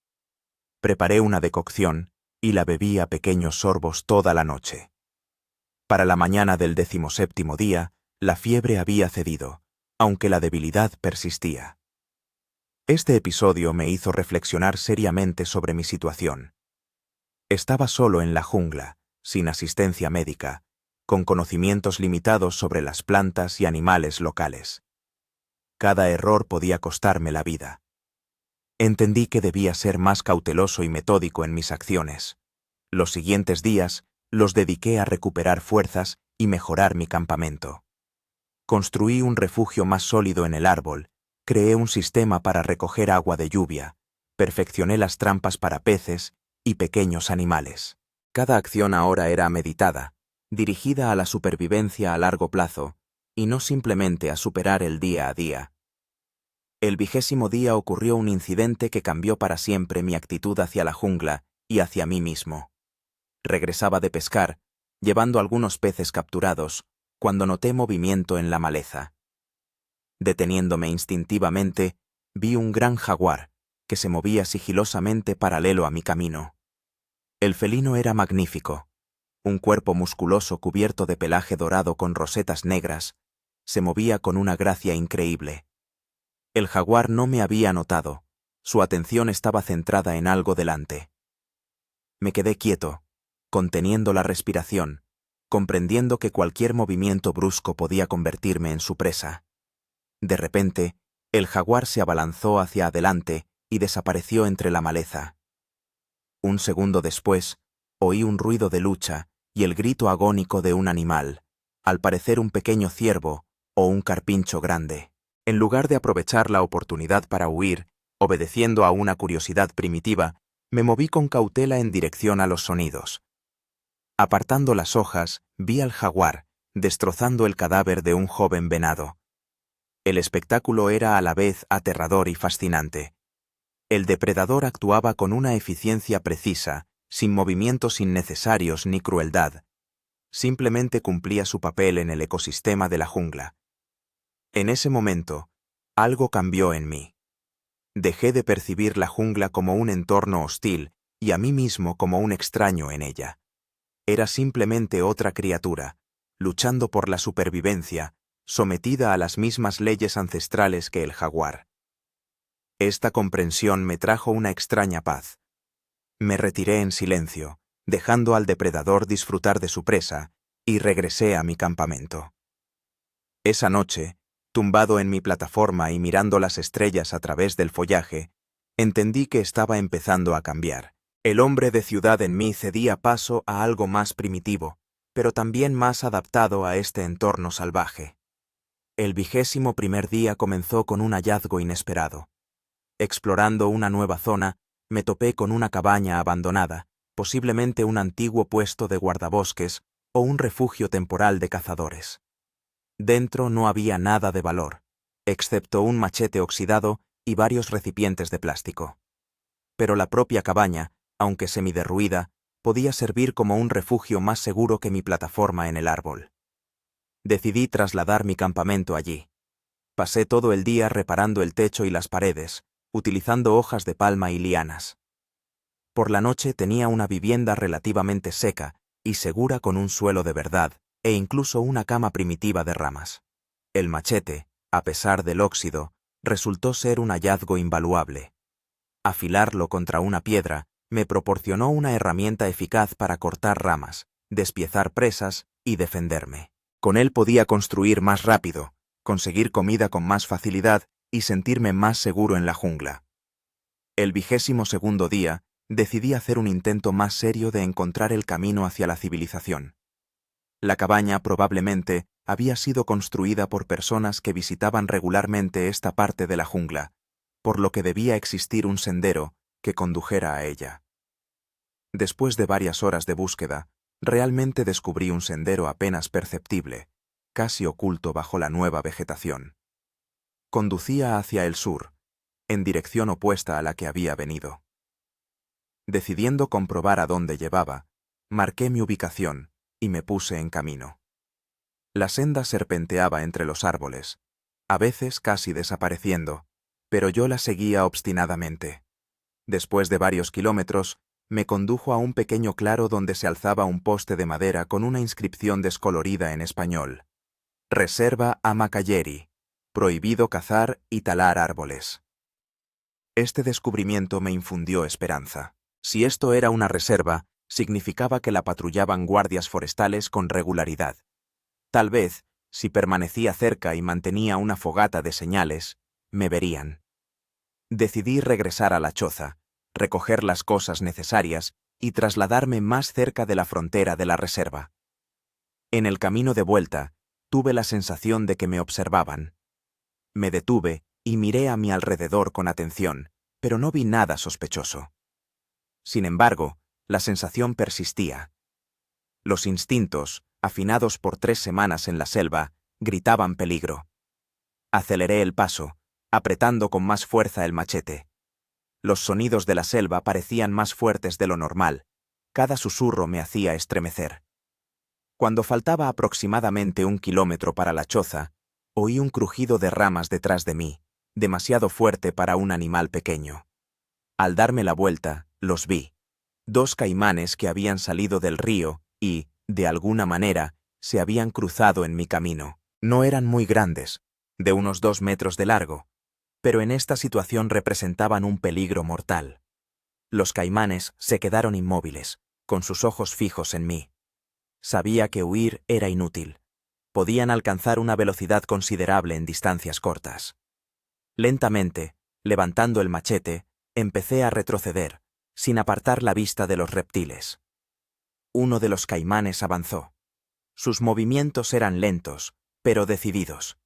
Preparé una decocción y la bebí a pequeños sorbos toda la noche. Para la mañana del 17º día, la fiebre había cedido, aunque la debilidad persistía. Este episodio me hizo reflexionar seriamente sobre mi situación. Estaba solo en la jungla, sin asistencia médica, con conocimientos limitados sobre las plantas y animales locales. Cada error podía costarme la vida. Entendí que debía ser más cauteloso y metódico en mis acciones. Los siguientes días los dediqué a recuperar fuerzas y mejorar mi campamento. Construí un refugio más sólido en el árbol, creé un sistema para recoger agua de lluvia, perfeccioné las trampas para peces y pequeños animales. Cada acción ahora era meditada, dirigida a la supervivencia a largo plazo, y no simplemente a superar el día a día. El 20º día ocurrió un incidente que cambió para siempre mi actitud hacia la jungla y hacia mí mismo. Regresaba de pescar, llevando algunos peces capturados, cuando noté movimiento en la maleza. Deteniéndome instintivamente, vi un gran jaguar, que se movía sigilosamente paralelo a mi camino. El felino era magnífico. Un cuerpo musculoso cubierto de pelaje dorado con rosetas negras, se movía con una gracia increíble. El jaguar no me había notado, su atención estaba centrada en algo delante. Me quedé quieto, conteniendo la respiración, comprendiendo que cualquier movimiento brusco podía convertirme en su presa. De repente, el jaguar se abalanzó hacia adelante y desapareció entre la maleza. Un segundo después, oí un ruido de lucha y el grito agónico de un animal, al parecer un pequeño ciervo o un carpincho grande. En lugar de aprovechar la oportunidad para huir, obedeciendo a una curiosidad primitiva, me moví con cautela en dirección a los sonidos. Apartando las hojas, vi al jaguar, destrozando el cadáver de un joven venado. El espectáculo era a la vez aterrador y fascinante. El depredador actuaba con una eficiencia precisa, sin movimientos innecesarios ni crueldad. Simplemente cumplía su papel en el ecosistema de la jungla. En ese momento, algo cambió en mí. Dejé de percibir la jungla como un entorno hostil y a mí mismo como un extraño en ella. Era simplemente otra criatura, luchando por la supervivencia, sometida a las mismas leyes ancestrales que el jaguar. Esta comprensión me trajo una extraña paz. Me retiré en silencio, dejando al depredador disfrutar de su presa, y regresé a mi campamento. Esa noche, tumbado en mi plataforma y mirando las estrellas a través del follaje, entendí que estaba empezando a cambiar. El hombre de ciudad en mí cedía paso a algo más primitivo, pero también más adaptado a este entorno salvaje. El 21º día comenzó con un hallazgo inesperado. Explorando una nueva zona, me topé con una cabaña abandonada, posiblemente un antiguo puesto de guardabosques o un refugio temporal de cazadores. Dentro no había nada de valor, excepto un machete oxidado y varios recipientes de plástico. Pero la propia cabaña, aunque semiderruida, podía servir como un refugio más seguro que mi plataforma en el árbol. Decidí trasladar mi campamento allí. Pasé todo el día reparando el techo y las paredes, utilizando hojas de palma y lianas. Por la noche tenía una vivienda relativamente seca y segura con un suelo de verdad e incluso una cama primitiva de ramas. El machete, a pesar del óxido, resultó ser un hallazgo invaluable. Afilarlo contra una piedra me proporcionó una herramienta eficaz para cortar ramas, despiezar presas y defenderme. Con él podía construir más rápido, conseguir comida con más facilidad y sentirme más seguro en la jungla. El 22º día, decidí hacer un intento más serio de encontrar el camino hacia la civilización. La cabaña probablemente había sido construida por personas que visitaban regularmente esta parte de la jungla, por lo que debía existir un sendero que condujera a ella. Después de varias horas de búsqueda, realmente descubrí un sendero apenas perceptible, casi oculto bajo la nueva vegetación. Conducía hacia el sur, en dirección opuesta a la que había venido. Decidiendo comprobar a dónde llevaba, marqué mi ubicación y me puse en camino. La senda serpenteaba entre los árboles, a veces casi desapareciendo, pero yo la seguía obstinadamente. Después de varios kilómetros, me condujo a un pequeño claro donde se alzaba un poste de madera con una inscripción descolorida en español. Reserva Amacayeri. Prohibido cazar y talar árboles. Este descubrimiento me infundió esperanza. Si esto era una reserva, significaba que la patrullaban guardias forestales con regularidad. Tal vez, Si permanecía cerca y mantenía una fogata de señales, me verían. Decidí regresar a la choza, recoger las cosas necesarias y trasladarme más cerca de la frontera de la reserva. En el camino de vuelta, tuve la sensación de que me observaban. Me detuve y miré a mi alrededor con atención, pero no vi nada sospechoso. Sin embargo, la sensación persistía. Los instintos, afinados por 3 semanas en la selva, gritaban peligro. Aceleré el paso, apretando con más fuerza el machete. Los sonidos de la selva parecían más fuertes de lo normal. Cada susurro me hacía estremecer. Cuando faltaba aproximadamente 1 kilómetro para la choza, oí un crujido de ramas detrás de mí, demasiado fuerte para un animal pequeño. Al darme la vuelta, los vi. 2 caimanes que habían salido del río y, de alguna manera, se habían cruzado en mi camino. No eran muy grandes, de unos 2 metros de largo, pero en esta situación representaban un peligro mortal. Los caimanes se quedaron inmóviles, con sus ojos fijos en mí. Sabía que huir era inútil. Podían alcanzar una velocidad considerable en distancias cortas. Lentamente, levantando el machete, empecé a retroceder, sin apartar la vista de los reptiles. Uno de los caimanes avanzó. Sus movimientos eran lentos, pero decididos.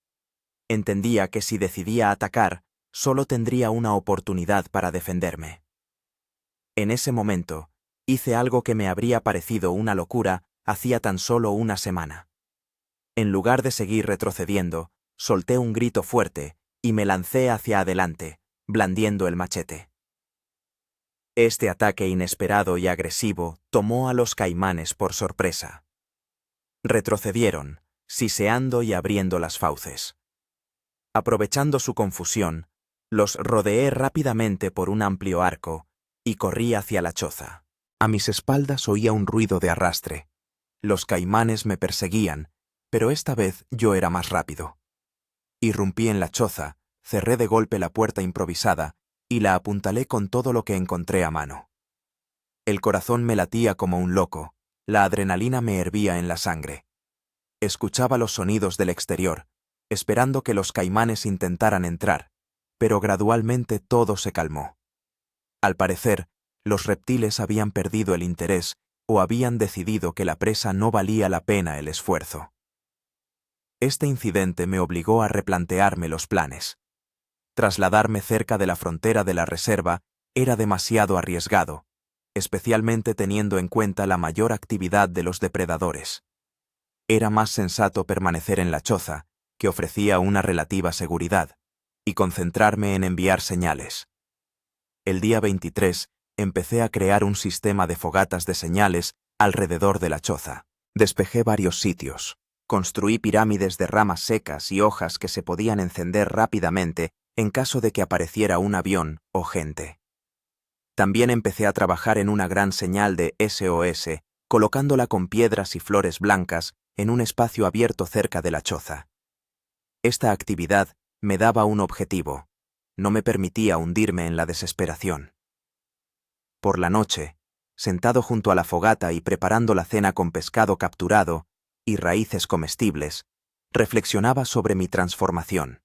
Entendía que si decidía atacar, solo tendría una oportunidad para defenderme. En ese momento, hice algo que me habría parecido una locura hacía tan solo una semana. En lugar de seguir retrocediendo, solté un grito fuerte y me lancé hacia adelante, blandiendo el machete. Este ataque inesperado y agresivo tomó a los caimanes por sorpresa. Retrocedieron, siseando y abriendo las fauces. Aprovechando su confusión, los rodeé rápidamente por un amplio arco y corrí hacia la choza. A mis espaldas oía un ruido de arrastre. Los caimanes me perseguían, pero esta vez yo era más rápido. Irrumpí en la choza, cerré de golpe la puerta improvisada y la apuntalé con todo lo que encontré a mano. El corazón me latía como un loco, la adrenalina me hervía en la sangre. Escuchaba los sonidos del exterior, esperando que los caimanes intentaran entrar, pero gradualmente todo se calmó. Al parecer, los reptiles habían perdido el interés o habían decidido que la presa no valía la pena el esfuerzo. Este incidente me obligó a replantearme los planes. Trasladarme cerca de la frontera de la reserva era demasiado arriesgado, especialmente teniendo en cuenta la mayor actividad de los depredadores. Era más sensato permanecer en la choza, que ofrecía una relativa seguridad, y concentrarme en enviar señales. El día 23 empecé a crear un sistema de fogatas de señales alrededor de la choza. Despejé varios sitios. Construí pirámides de ramas secas y hojas que se podían encender rápidamente en caso de que apareciera un avión o gente. También empecé a trabajar en una gran señal de SOS, colocándola con piedras y flores blancas en un espacio abierto cerca de la choza. Esta actividad me daba un objetivo, no me permitía hundirme en la desesperación. Por la noche, sentado junto a la fogata y preparando la cena con pescado capturado y raíces comestibles, reflexionaba sobre mi transformación.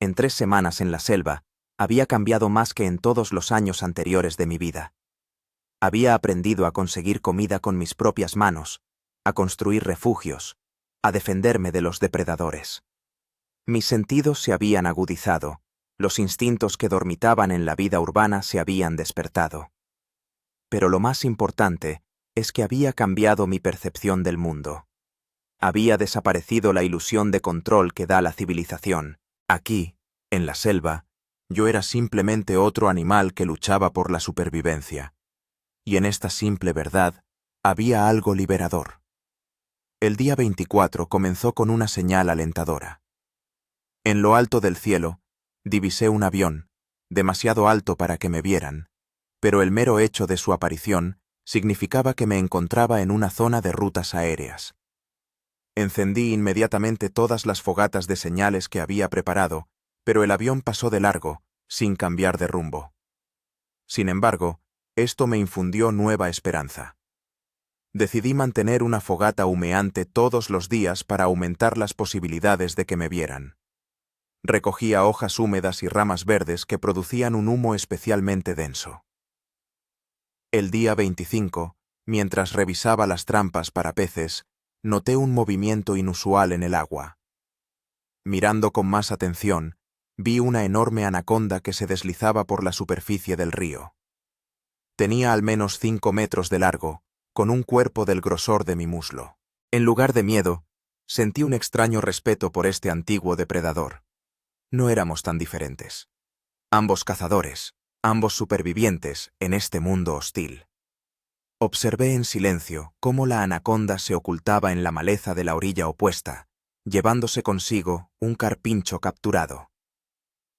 En 3 semanas en la selva, había cambiado más que en todos los años anteriores de mi vida. Había aprendido a conseguir comida con mis propias manos, a construir refugios, a defenderme de los depredadores. Mis sentidos se habían agudizado, los instintos que dormitaban en la vida urbana se habían despertado. Pero lo más importante es que había cambiado mi percepción del mundo. Había desaparecido la ilusión de control que da la civilización. Aquí, en la selva, yo era simplemente otro animal que luchaba por la supervivencia. Y en esta simple verdad, había algo liberador. El día 24 comenzó con una señal alentadora. En lo alto del cielo, divisé un avión, demasiado alto para que me vieran, pero el mero hecho de su aparición significaba que me encontraba en una zona de rutas aéreas. Encendí inmediatamente todas las fogatas de señales que había preparado, pero el avión pasó de largo, sin cambiar de rumbo. Sin embargo, esto me infundió nueva esperanza. Decidí mantener una fogata humeante todos los días para aumentar las posibilidades de que me vieran. Recogía hojas húmedas y ramas verdes que producían un humo especialmente denso. El día 25, mientras revisaba las trampas para peces, noté un movimiento inusual en el agua. Mirando con más atención, vi una enorme anaconda que se deslizaba por la superficie del río. Tenía al menos 5 metros de largo, con un cuerpo del grosor de mi muslo. En lugar de miedo, sentí un extraño respeto por este antiguo depredador. No éramos tan diferentes. Ambos cazadores, ambos supervivientes en este mundo hostil. Observé en silencio cómo la anaconda se ocultaba en la maleza de la orilla opuesta, llevándose consigo un carpincho capturado.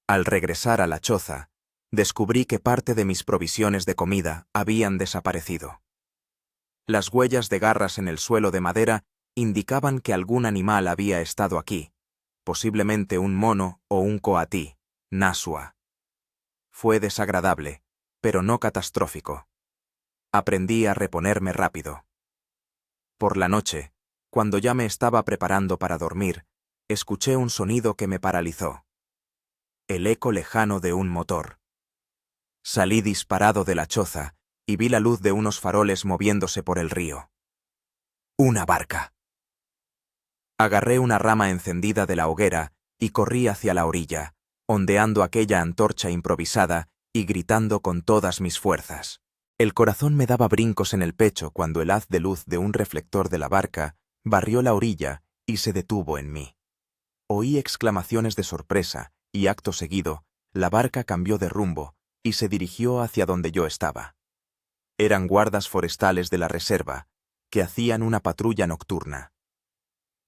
Al regresar a la choza, descubrí que parte de mis provisiones de comida habían desaparecido. Las huellas de garras en el suelo de madera indicaban que algún animal había estado aquí, posiblemente un mono o un coatí, nasua. Fue desagradable, pero no catastrófico. Aprendí a reponerme rápido. Por la noche, cuando ya me estaba preparando para dormir, escuché un sonido que me paralizó. El eco lejano de un motor. Salí disparado de la choza y vi la luz de unos faroles moviéndose por el río. ¡Una barca! Agarré una rama encendida de la hoguera y corrí hacia la orilla, ondeando aquella antorcha improvisada y gritando con todas mis fuerzas. El corazón me daba brincos en el pecho cuando el haz de luz de un reflector de la barca barrió la orilla y se detuvo en mí. Oí exclamaciones de sorpresa y, acto seguido, la barca cambió de rumbo y se dirigió hacia donde yo estaba. Eran guardas forestales de la reserva, que hacían una patrulla nocturna.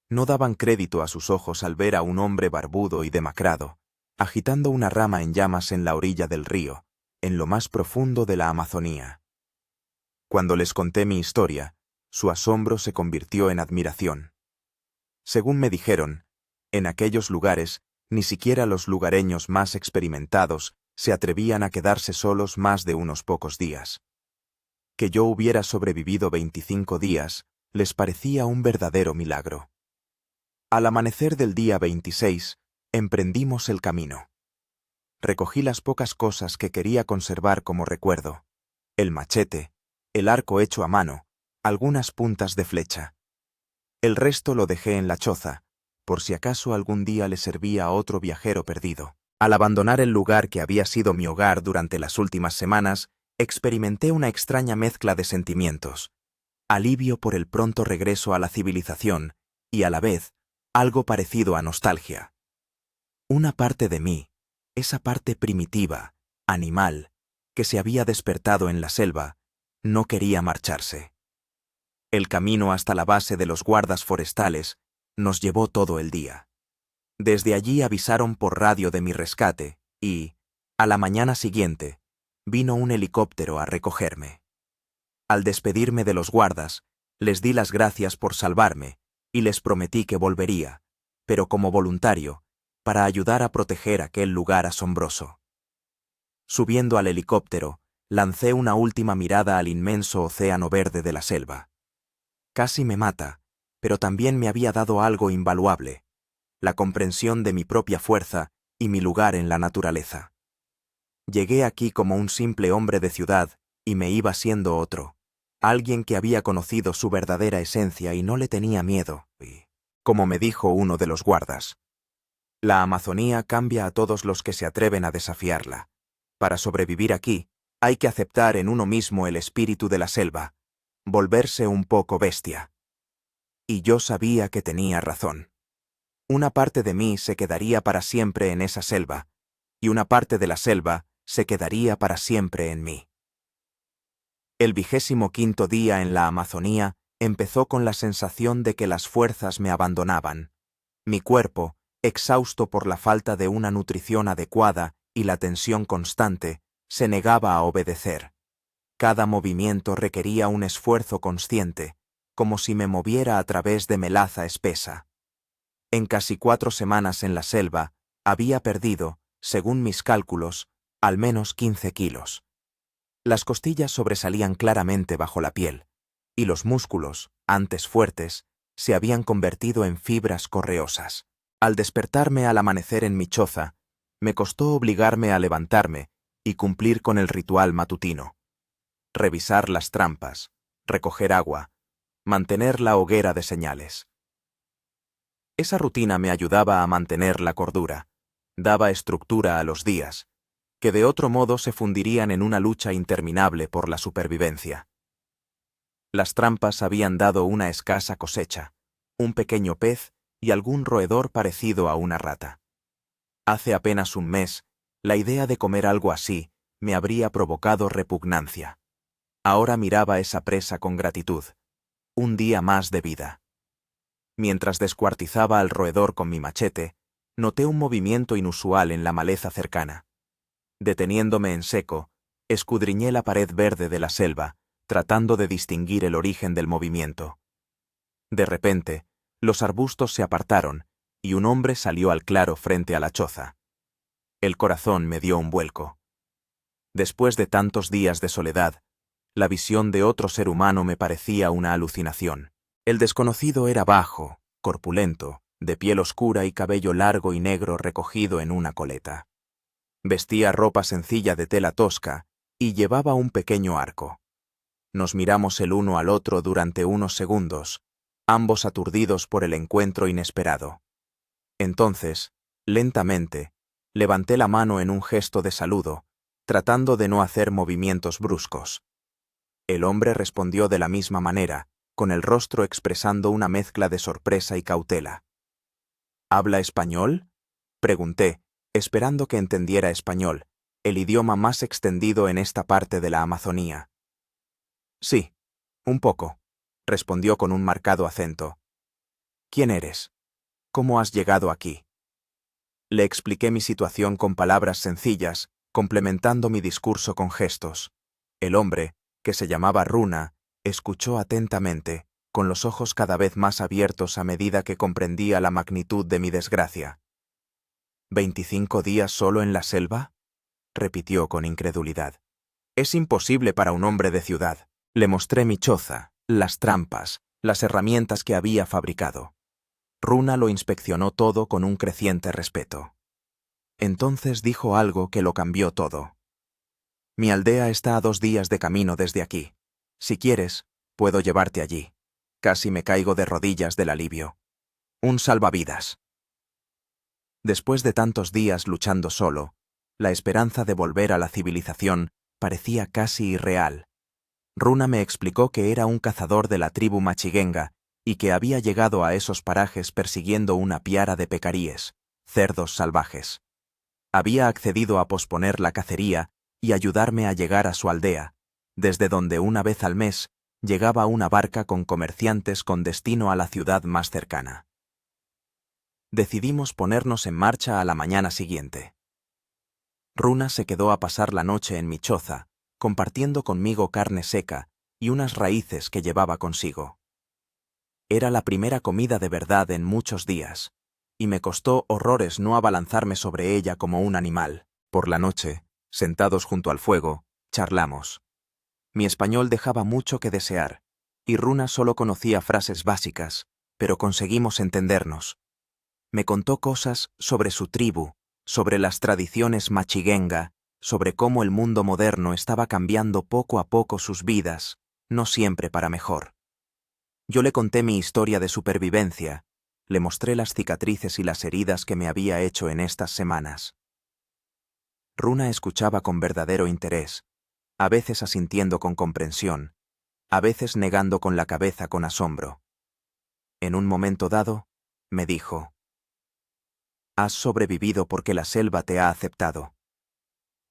No daban crédito a sus ojos al ver a un hombre barbudo y demacrado, agitando una rama en llamas en la orilla del río, en lo más profundo de la Amazonía. Cuando les conté mi historia, su asombro se convirtió en admiración. Según me dijeron, en aquellos lugares, ni siquiera los lugareños más experimentados se atrevían a quedarse solos más de unos pocos días. Que yo hubiera sobrevivido 25 días les parecía un verdadero milagro. Al amanecer del día 26, emprendimos el camino. Recogí las pocas cosas que quería conservar como recuerdo: el machete, el arco hecho a mano, algunas puntas de flecha. El resto lo dejé en la choza, por si acaso algún día le servía a otro viajero perdido. Al abandonar el lugar que había sido mi hogar durante las últimas semanas, experimenté una extraña mezcla de sentimientos: alivio por el pronto regreso a la civilización y, a la vez, algo parecido a nostalgia. Una parte de mí, esa parte primitiva, animal, que se había despertado en la selva, no quería marcharse. El camino hasta la base de los guardas forestales nos llevó todo el día. Desde allí avisaron por radio de mi rescate y, a la mañana siguiente, vino un helicóptero a recogerme. Al despedirme de los guardas, les di las gracias por salvarme y les prometí que volvería, pero como voluntario, para ayudar a proteger aquel lugar asombroso. Subiendo al helicóptero, lancé una última mirada al inmenso océano verde de la selva. Casi me mata, pero también me había dado algo invaluable: la comprensión de mi propia fuerza y mi lugar en la naturaleza. Llegué aquí como un simple hombre de ciudad y me iba siendo otro, alguien que había conocido su verdadera esencia y no le tenía miedo, y, como me dijo uno de los guardas, la Amazonía cambia a todos los que se atreven a desafiarla. Para sobrevivir aquí, hay que aceptar en uno mismo el espíritu de la selva, volverse un poco bestia. Y yo sabía que tenía razón. Una parte de mí se quedaría para siempre en esa selva, y una parte de la selva se quedaría para siempre en mí. El 25º día en la Amazonía empezó con la sensación de que las fuerzas me abandonaban. Mi cuerpo, exhausto por la falta de una nutrición adecuada y la tensión constante, se negaba a obedecer. Cada movimiento requería un esfuerzo consciente, como si me moviera a través de melaza espesa. En casi 4 semanas en la selva, había perdido, según mis cálculos, al menos 15 kilos. Las costillas sobresalían claramente bajo la piel. y los músculos, antes fuertes, se habían convertido en fibras correosas. Al despertarme al amanecer en mi choza, me costó obligarme a levantarme y cumplir con el ritual matutino. Revisar las trampas, recoger agua, mantener la hoguera de señales. Esa rutina me ayudaba a mantener la cordura, daba estructura a los días, que de otro modo se fundirían en una lucha interminable por la supervivencia. Las trampas habían dado una escasa cosecha, un pequeño pez y algún roedor parecido a una rata. Hace apenas un mes, la idea de comer algo así me habría provocado repugnancia. Ahora miraba esa presa con gratitud. Un día más de vida. Mientras descuartizaba al roedor con mi machete, noté un movimiento inusual en la maleza cercana. Deteniéndome en seco, escudriñé la pared verde de la selva, tratando de distinguir el origen del movimiento. De repente, los arbustos se apartaron y un hombre salió al claro frente a la choza. El corazón me dio un vuelco. Después de tantos días de soledad, la visión de otro ser humano me parecía una alucinación. El desconocido era bajo, corpulento, de piel oscura y cabello largo y negro recogido en una coleta. Vestía ropa sencilla de tela tosca y llevaba un pequeño arco. Nos miramos el uno al otro durante unos segundos, ambos aturdidos por el encuentro inesperado. Entonces, lentamente, levanté la mano en un gesto de saludo, tratando de no hacer movimientos bruscos. El hombre respondió de la misma manera, con el rostro expresando una mezcla de sorpresa y cautela. ¿Habla español?, pregunté, esperando que entendiera español, el idioma más extendido en esta parte de la Amazonía. Sí, un poco, respondió con un marcado acento. ¿Quién eres? ¿Cómo has llegado aquí? Le expliqué mi situación con palabras sencillas, complementando mi discurso con gestos. El hombre, que se llamaba Runa, escuchó atentamente, con los ojos cada vez más abiertos a medida que comprendía la magnitud de mi desgracia. ¿25 días solo en la selva?, repitió con incredulidad. Es imposible para un hombre de ciudad. Le mostré mi choza, las trampas, las herramientas que había fabricado. Runa lo inspeccionó todo con un creciente respeto. Entonces dijo algo que lo cambió todo. Mi aldea está a 2 días de camino desde aquí. Si quieres, puedo llevarte allí. Casi me caigo de rodillas del alivio. Un salvavidas. Después de tantos días luchando solo, la esperanza de volver a la civilización parecía casi irreal. Runa me explicó que era un cazador de la tribu Machiguenga y que había llegado a esos parajes persiguiendo una piara de pecaríes, cerdos salvajes. Había accedido a posponer la cacería y ayudarme a llegar a su aldea, desde donde una vez al mes llegaba una barca con comerciantes con destino a la ciudad más cercana. Decidimos ponernos en marcha a la mañana siguiente. Runa se quedó a pasar la noche en mi choza, compartiendo conmigo carne seca y unas raíces que llevaba consigo. Era la primera comida de verdad en muchos días, y me costó horrores no abalanzarme sobre ella como un animal. Por la noche, sentados junto al fuego, charlamos. Mi español dejaba mucho que desear, y Runa solo conocía frases básicas, pero conseguimos entendernos. Me contó cosas sobre su tribu, sobre las tradiciones Machiguenga, sobre cómo el mundo moderno estaba cambiando poco a poco sus vidas, no siempre para mejor. Yo le conté mi historia de supervivencia, le mostré las cicatrices y las heridas que me había hecho en estas semanas. Runa escuchaba con verdadero interés, a veces asintiendo con comprensión, a veces negando con la cabeza con asombro. En un momento dado, me dijo: «Has sobrevivido porque la selva te ha aceptado.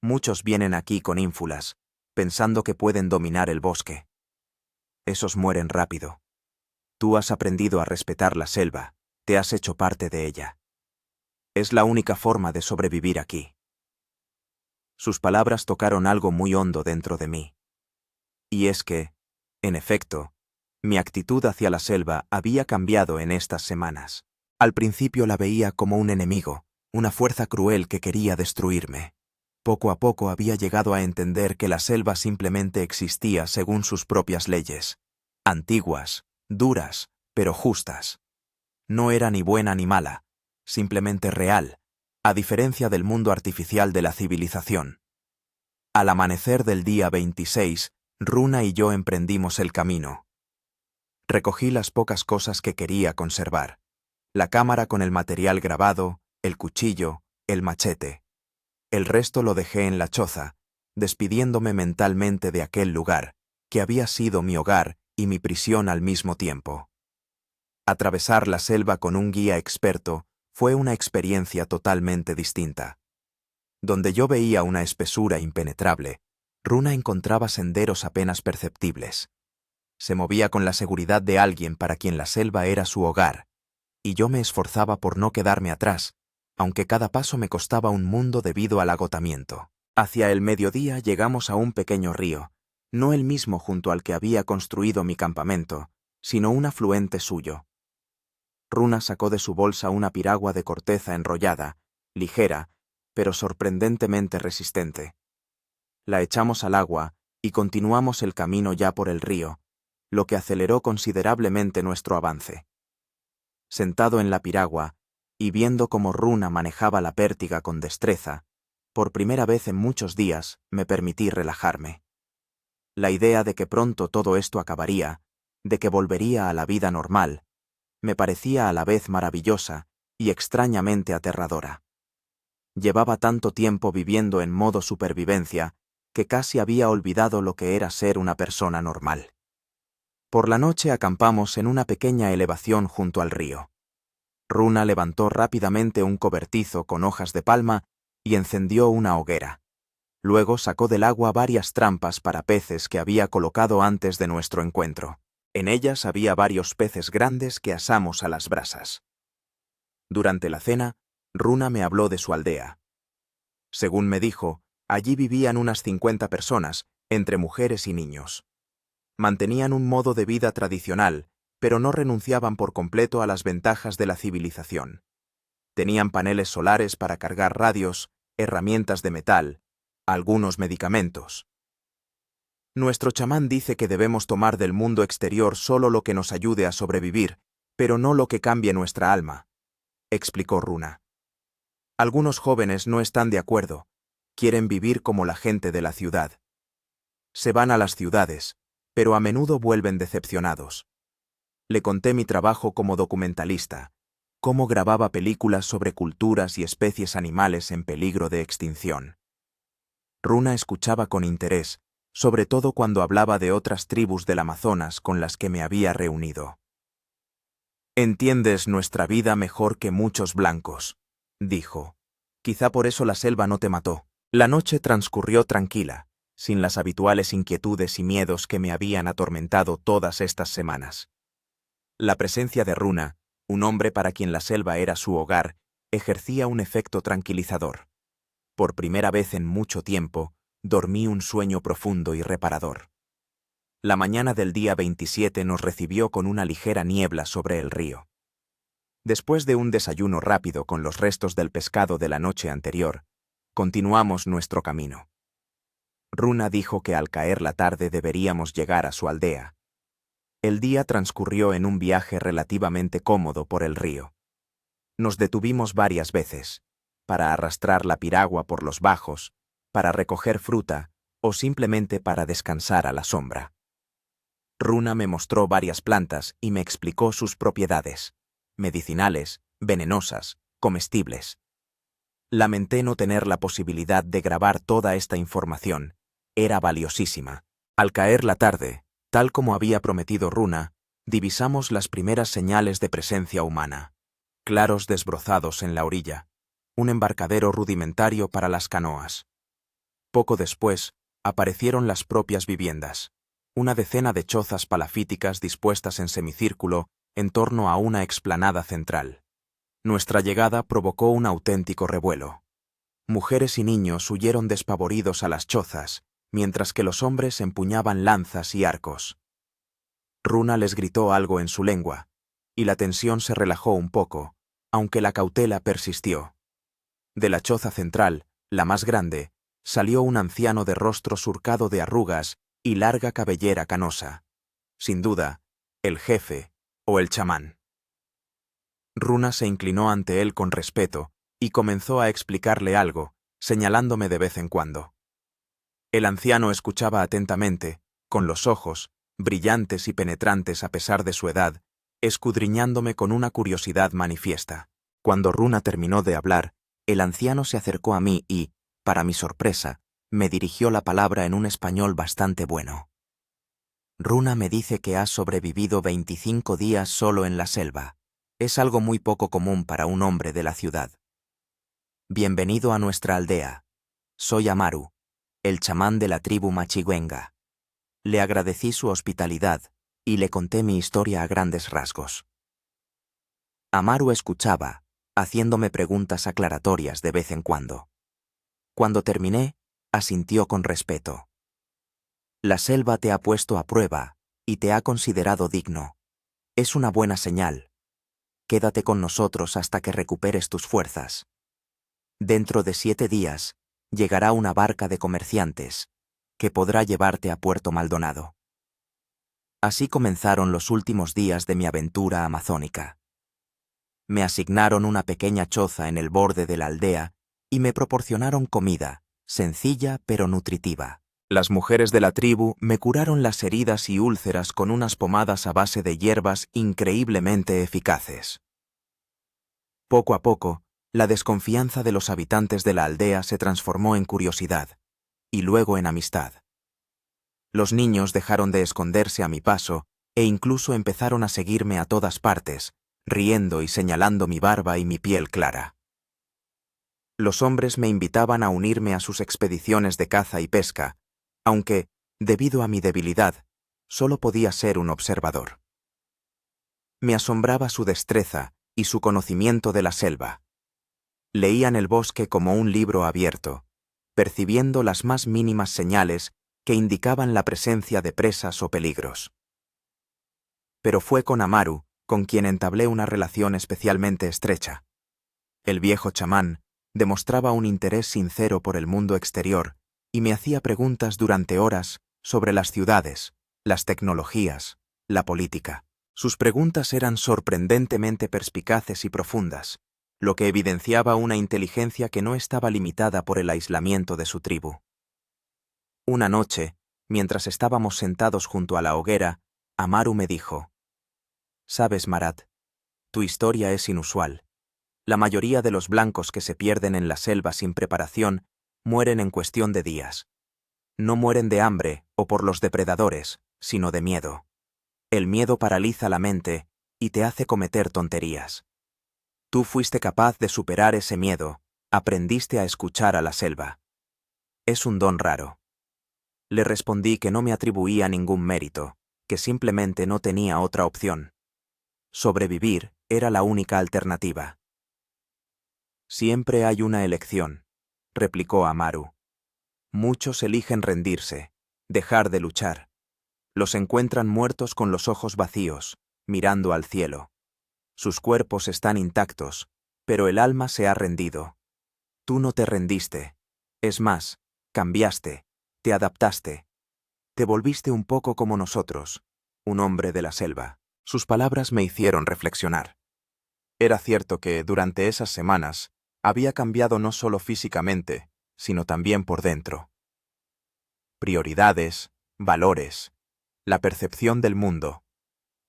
Muchos vienen aquí con ínfulas, pensando que pueden dominar el bosque. Esos mueren rápido. Tú has aprendido a respetar la selva, te has hecho parte de ella. Es la única forma de sobrevivir aquí». Sus palabras tocaron algo muy hondo dentro de mí. Y es que, en efecto, mi actitud hacia la selva había cambiado en estas semanas. Al principio la veía como un enemigo, una fuerza cruel que quería destruirme. Poco a poco había llegado a entender que la selva simplemente existía según sus propias leyes. antiguas, duras, pero justas. No era ni buena ni mala, simplemente real, a diferencia del mundo artificial de la civilización. Al amanecer del día 26, Runa y yo emprendimos el camino. Recogí las pocas cosas que quería conservar: la cámara con el material grabado, el cuchillo, el machete. El resto lo dejé en la choza, despidiéndome mentalmente de aquel lugar, que había sido mi hogar y mi prisión al mismo tiempo. Atravesar la selva con un guía experto fue una experiencia totalmente distinta. Donde yo veía una espesura impenetrable, Runa encontraba senderos apenas perceptibles. Se movía con la seguridad de alguien para quien la selva era su hogar, y yo me esforzaba por no quedarme atrás, aunque cada paso me costaba un mundo debido al agotamiento. Hacia el mediodía llegamos a un pequeño río, no el mismo junto al que había construido mi campamento, sino un afluente suyo. Runa sacó de su bolsa una piragua de corteza enrollada, ligera, pero sorprendentemente resistente. La echamos al agua y continuamos el camino ya por el río, lo que aceleró considerablemente nuestro avance. Sentado en la piragua, y viendo cómo Runa manejaba la pértiga con destreza, por primera vez en muchos días me permití relajarme. La idea de que pronto todo esto acabaría, de que volvería a la vida normal, me parecía a la vez maravillosa y extrañamente aterradora. Llevaba tanto tiempo viviendo en modo supervivencia que casi había olvidado lo que era ser una persona normal. Por la noche acampamos en una pequeña elevación junto al río. Runa levantó rápidamente un cobertizo con hojas de palma y encendió una hoguera. Luego sacó del agua varias trampas para peces que había colocado antes de nuestro encuentro. En ellas había varios peces grandes que asamos a las brasas. Durante la cena, Runa me habló de su aldea. Según me dijo, allí vivían unas 50 personas, entre mujeres y niños. Mantenían un modo de vida tradicional, pero no renunciaban por completo a las ventajas de la civilización. Tenían paneles solares para cargar radios, herramientas de metal, algunos medicamentos. Nuestro chamán dice que debemos tomar del mundo exterior solo lo que nos ayude a sobrevivir, pero no lo que cambie nuestra alma, explicó Runa. Algunos jóvenes no están de acuerdo, quieren vivir como la gente de la ciudad. Se van a las ciudades, pero a menudo vuelven decepcionados. Le conté mi trabajo como documentalista, cómo grababa películas sobre culturas y especies animales en peligro de extinción. Runa escuchaba con interés, sobre todo cuando hablaba de otras tribus del Amazonas con las que me había reunido. «Entiendes nuestra vida mejor que muchos blancos», dijo. «Quizá por eso la selva no te mató». La noche transcurrió tranquila, sin las habituales inquietudes y miedos que me habían atormentado todas estas semanas. La presencia de Runa, un hombre para quien la selva era su hogar, ejercía un efecto tranquilizador. Por primera vez en mucho tiempo, dormí un sueño profundo y reparador. La mañana del día 27 nos recibió con una ligera niebla sobre el río. Después de un desayuno rápido con los restos del pescado de la noche anterior, continuamos nuestro camino. Runa dijo que al caer la tarde deberíamos llegar a su aldea. El día transcurrió en un viaje relativamente cómodo por el río. Nos detuvimos varias veces, para arrastrar la piragua por los bajos, para recoger fruta o simplemente para descansar a la sombra. Runa me mostró varias plantas y me explicó sus propiedades: medicinales, venenosas, comestibles. Lamenté no tener la posibilidad de grabar toda esta información. Era valiosísima. Al caer la tarde, tal como había prometido Runa, divisamos las primeras señales de presencia humana. Claros desbrozados en la orilla, un embarcadero rudimentario para las canoas. Poco después, aparecieron las propias viviendas, una decena de chozas palafíticas dispuestas en semicírculo en torno a una explanada central. Nuestra llegada provocó un auténtico revuelo. Mujeres y niños huyeron despavoridos a las chozas, mientras que los hombres empuñaban lanzas y arcos. Runa les gritó algo en su lengua, y la tensión se relajó un poco, aunque la cautela persistió. De la choza central, la más grande, salió un anciano de rostro surcado de arrugas y larga cabellera canosa. Sin duda, el jefe o el chamán. Runa se inclinó ante él con respeto y comenzó a explicarle algo, señalándome de vez en cuando. El anciano escuchaba atentamente, con los ojos, brillantes y penetrantes a pesar de su edad, escudriñándome con una curiosidad manifiesta. Cuando Runa terminó de hablar, el anciano se acercó a mí y, para mi sorpresa, me dirigió la palabra en un español bastante bueno. Runa me dice que has sobrevivido 25 días solo en la selva. Es algo muy poco común para un hombre de la ciudad. Bienvenido a nuestra aldea. Soy Amaru, el chamán de la tribu Machiguenga. Le agradecí su hospitalidad y le conté mi historia a grandes rasgos. Amaru escuchaba, haciéndome preguntas aclaratorias de vez en cuando. Cuando terminé, asintió con respeto. La selva te ha puesto a prueba y te ha considerado digno. Es una buena señal. Quédate con nosotros hasta que recuperes tus fuerzas. Dentro de 7 días, llegará una barca de comerciantes, que podrá llevarte a Puerto Maldonado. Así comenzaron los últimos días de mi aventura amazónica. Me asignaron una pequeña choza en el borde de la aldea y me proporcionaron comida, sencilla pero nutritiva. Las mujeres de la tribu me curaron las heridas y úlceras con unas pomadas a base de hierbas increíblemente eficaces. Poco a poco, la desconfianza de los habitantes de la aldea se transformó en curiosidad, y luego en amistad. Los niños dejaron de esconderse a mi paso e incluso empezaron a seguirme a todas partes, riendo y señalando mi barba y mi piel clara. Los hombres me invitaban a unirme a sus expediciones de caza y pesca, aunque, debido a mi debilidad, solo podía ser un observador. Me asombraba su destreza y su conocimiento de la selva. Leían el bosque como un libro abierto, percibiendo las más mínimas señales que indicaban la presencia de presas o peligros. Pero fue con Amaru con quien entablé una relación especialmente estrecha. El viejo chamán demostraba un interés sincero por el mundo exterior y me hacía preguntas durante horas sobre las ciudades, las tecnologías, la política. Sus preguntas eran sorprendentemente perspicaces y profundas, lo que evidenciaba una inteligencia que no estaba limitada por el aislamiento de su tribu. Una noche, mientras estábamos sentados junto a la hoguera, Amaru me dijo: «Sabes, Marat, tu historia es inusual. La mayoría de los blancos que se pierden en la selva sin preparación mueren en cuestión de días. No mueren de hambre o por los depredadores, sino de miedo. El miedo paraliza la mente y te hace cometer tonterías. Tú fuiste capaz de superar ese miedo, aprendiste a escuchar a la selva. Es un don raro». Le respondí que no me atribuía ningún mérito, que simplemente no tenía otra opción. Sobrevivir era la única alternativa. «Siempre hay una elección», replicó Amaru. «Muchos eligen rendirse, dejar de luchar. Los encuentran muertos con los ojos vacíos, mirando al cielo. Sus cuerpos están intactos, pero el alma se ha rendido. Tú no te rendiste. Es más, cambiaste, te adaptaste. Te volviste un poco como nosotros, un hombre de la selva». Sus palabras me hicieron reflexionar. Era cierto que, durante esas semanas, había cambiado no solo físicamente, sino también por dentro. Prioridades, valores, la percepción del mundo,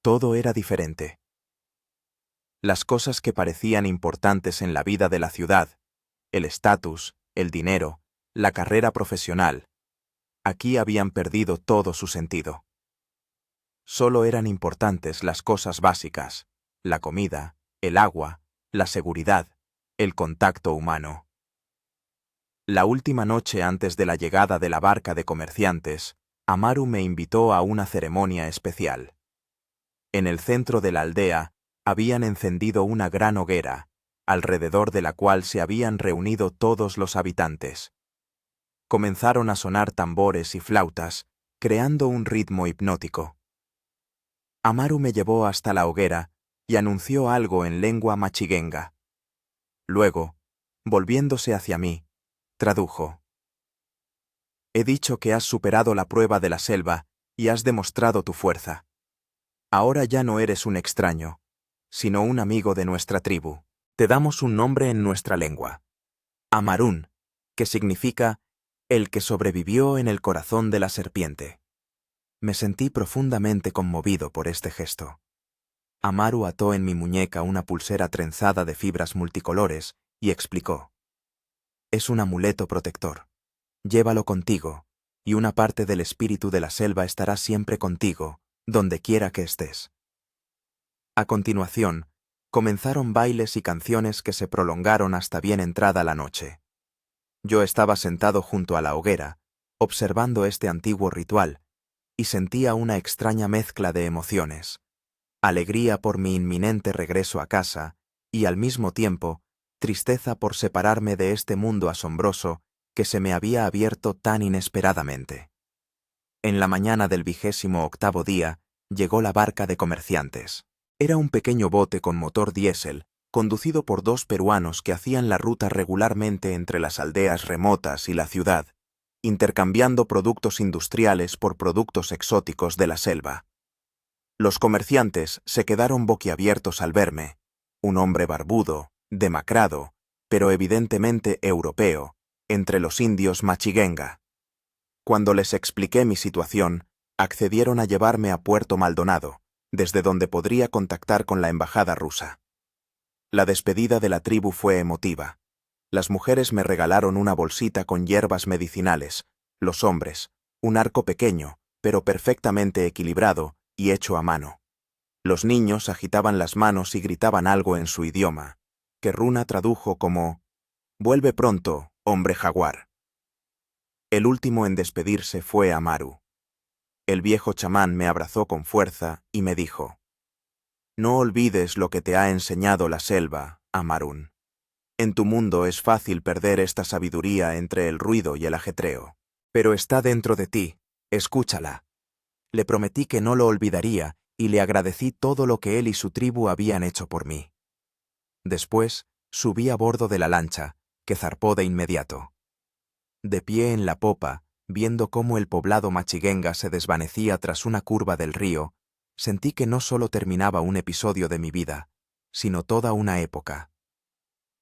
todo era diferente. Las cosas que parecían importantes en la vida de la ciudad, el estatus, el dinero, la carrera profesional, aquí habían perdido todo su sentido. Solo eran importantes las cosas básicas, la comida, el agua, la seguridad, el contacto humano. La última noche antes de la llegada de la barca de comerciantes, Amaru me invitó a una ceremonia especial. En el centro de la aldea habían encendido una gran hoguera, alrededor de la cual se habían reunido todos los habitantes. Comenzaron a sonar tambores y flautas, creando un ritmo hipnótico. Amaru me llevó hasta la hoguera y anunció algo en lengua machiguenga. Luego, volviéndose hacia mí, tradujo: «He dicho que has superado la prueba de la selva y has demostrado tu fuerza. Ahora ya no eres un extraño, sino un amigo de nuestra tribu. Te damos un nombre en nuestra lengua. Amarún, que significa el que sobrevivió en el corazón de la serpiente. Me sentí profundamente conmovido por este gesto. Amaru ató en mi muñeca una pulsera trenzada de fibras multicolores y explicó: es un amuleto protector. Llévalo contigo, y una parte del espíritu de la selva estará siempre contigo, donde quiera que estés. A continuación, comenzaron bailes y canciones que se prolongaron hasta bien entrada la noche. Yo estaba sentado junto a la hoguera, observando este antiguo ritual, y sentía una extraña mezcla de emociones: alegría por mi inminente regreso a casa y, al mismo tiempo, tristeza por separarme de este mundo asombroso que se me había abierto tan inesperadamente. En la mañana del 28º día, llegó la barca de comerciantes. Era un pequeño bote con motor diésel, conducido por 2 peruanos que hacían la ruta regularmente entre las aldeas remotas y la ciudad, intercambiando productos industriales por productos exóticos de la selva. Los comerciantes se quedaron boquiabiertos al verme, un hombre barbudo, demacrado, pero evidentemente europeo, entre los indios Machiguenga. Cuando les expliqué mi situación, accedieron a llevarme a Puerto Maldonado, desde donde podría contactar con la embajada rusa. La despedida de la tribu fue emotiva. Las mujeres me regalaron una bolsita con hierbas medicinales, los hombres, un arco pequeño, pero perfectamente equilibrado y hecho a mano. Los niños agitaban las manos y gritaban algo en su idioma, que Runa tradujo como: «Vuelve pronto, hombre jaguar». El último en despedirse fue Amaru. El viejo chamán me abrazó con fuerza y me dijo: «No olvides lo que te ha enseñado la selva, Amarún. En tu mundo es fácil perder esta sabiduría entre el ruido y el ajetreo. Pero está dentro de ti, escúchala». Le prometí que no lo olvidaría y le agradecí todo lo que él y su tribu habían hecho por mí. Después, subí a bordo de la lancha, que zarpó de inmediato. De pie en la popa, viendo cómo el poblado Machiguenga se desvanecía tras una curva del río, sentí que no solo terminaba un episodio de mi vida, sino toda una época.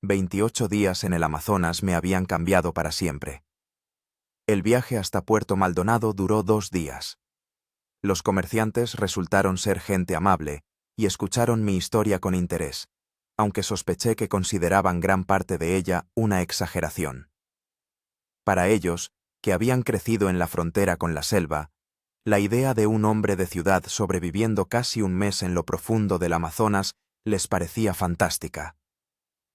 28 días en el Amazonas me habían cambiado para siempre. El viaje hasta Puerto Maldonado duró 2 días. Los comerciantes resultaron ser gente amable y escucharon mi historia con interés, aunque sospeché que consideraban gran parte de ella una exageración. Para ellos, que habían crecido en la frontera con la selva, la idea de un hombre de ciudad sobreviviendo casi un mes en lo profundo del Amazonas les parecía fantástica.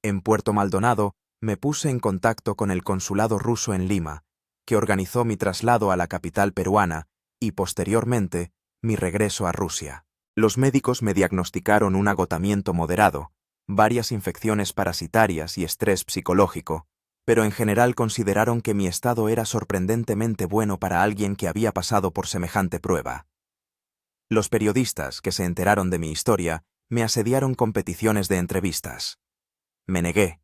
En Puerto Maldonado me puse en contacto con el consulado ruso en Lima, que organizó mi traslado a la capital peruana y, posteriormente, mi regreso a Rusia. Los médicos me diagnosticaron un agotamiento moderado, varias infecciones parasitarias y estrés psicológico, pero en general consideraron que mi estado era sorprendentemente bueno para alguien que había pasado por semejante prueba. Los periodistas que se enteraron de mi historia me asediaron con peticiones de entrevistas. Me negué.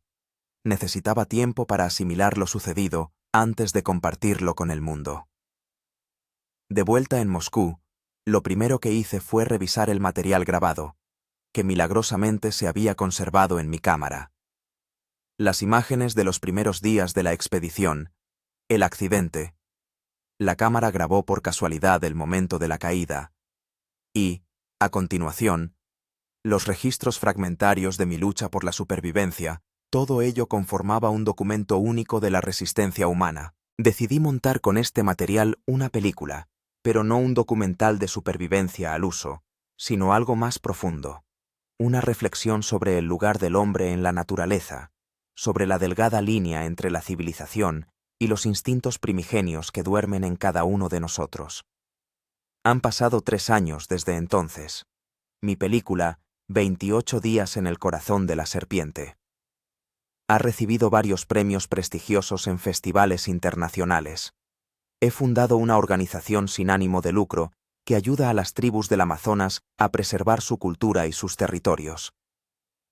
Necesitaba tiempo para asimilar lo sucedido antes de compartirlo con el mundo. De vuelta en Moscú, lo primero que hice fue revisar el material grabado, que milagrosamente se había conservado en mi cámara. Las imágenes de los primeros días de la expedición, el accidente. La cámara grabó por casualidad el momento de la caída. Y, a continuación, los registros fragmentarios de mi lucha por la supervivencia. Todo ello conformaba un documento único de la resistencia humana. Decidí montar con este material una película, pero no un documental de supervivencia al uso, sino algo más profundo. Una reflexión sobre el lugar del hombre en la naturaleza, sobre la delgada línea entre la civilización y los instintos primigenios que duermen en cada uno de nosotros. Han pasado 3 años desde entonces. Mi película, 28 días en el corazón de la serpiente, ha recibido varios premios prestigiosos en festivales internacionales. He fundado una organización sin ánimo de lucro que ayuda a las tribus del Amazonas a preservar su cultura y sus territorios.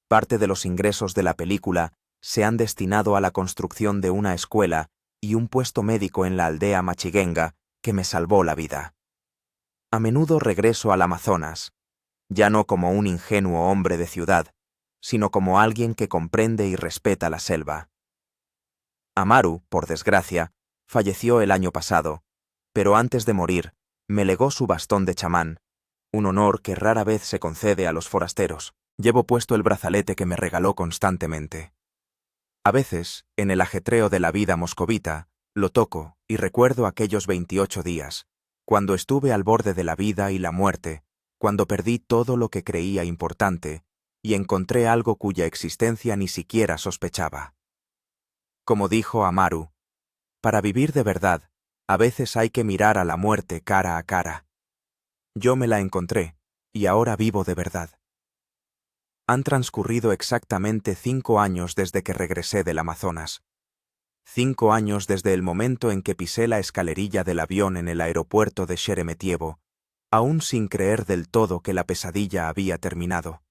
Parte de los ingresos de la película se han destinado a la construcción de una escuela y un puesto médico en la aldea Machiguenga que me salvó la vida. A menudo regreso al Amazonas, ya no como un ingenuo hombre de ciudad, sino como alguien que comprende y respeta la selva. Amaru, por desgracia, falleció el año pasado, pero antes de morir, me legó su bastón de chamán, un honor que rara vez se concede a los forasteros. Llevo puesto el brazalete que me regaló constantemente. A veces, en el ajetreo de la vida moscovita, lo toco y recuerdo aquellos 28 días, cuando estuve al borde de la vida y la muerte, cuando perdí todo lo que creía importante y encontré algo cuya existencia ni siquiera sospechaba. Como dijo Amaru, para vivir de verdad, a veces hay que mirar a la muerte cara a cara. Yo me la encontré, y ahora vivo de verdad. Han transcurrido exactamente 5 años desde que regresé del Amazonas. 5 años desde el momento en que pisé la escalerilla del avión en el aeropuerto de Sheremetyevo, aún sin creer del todo que la pesadilla había terminado.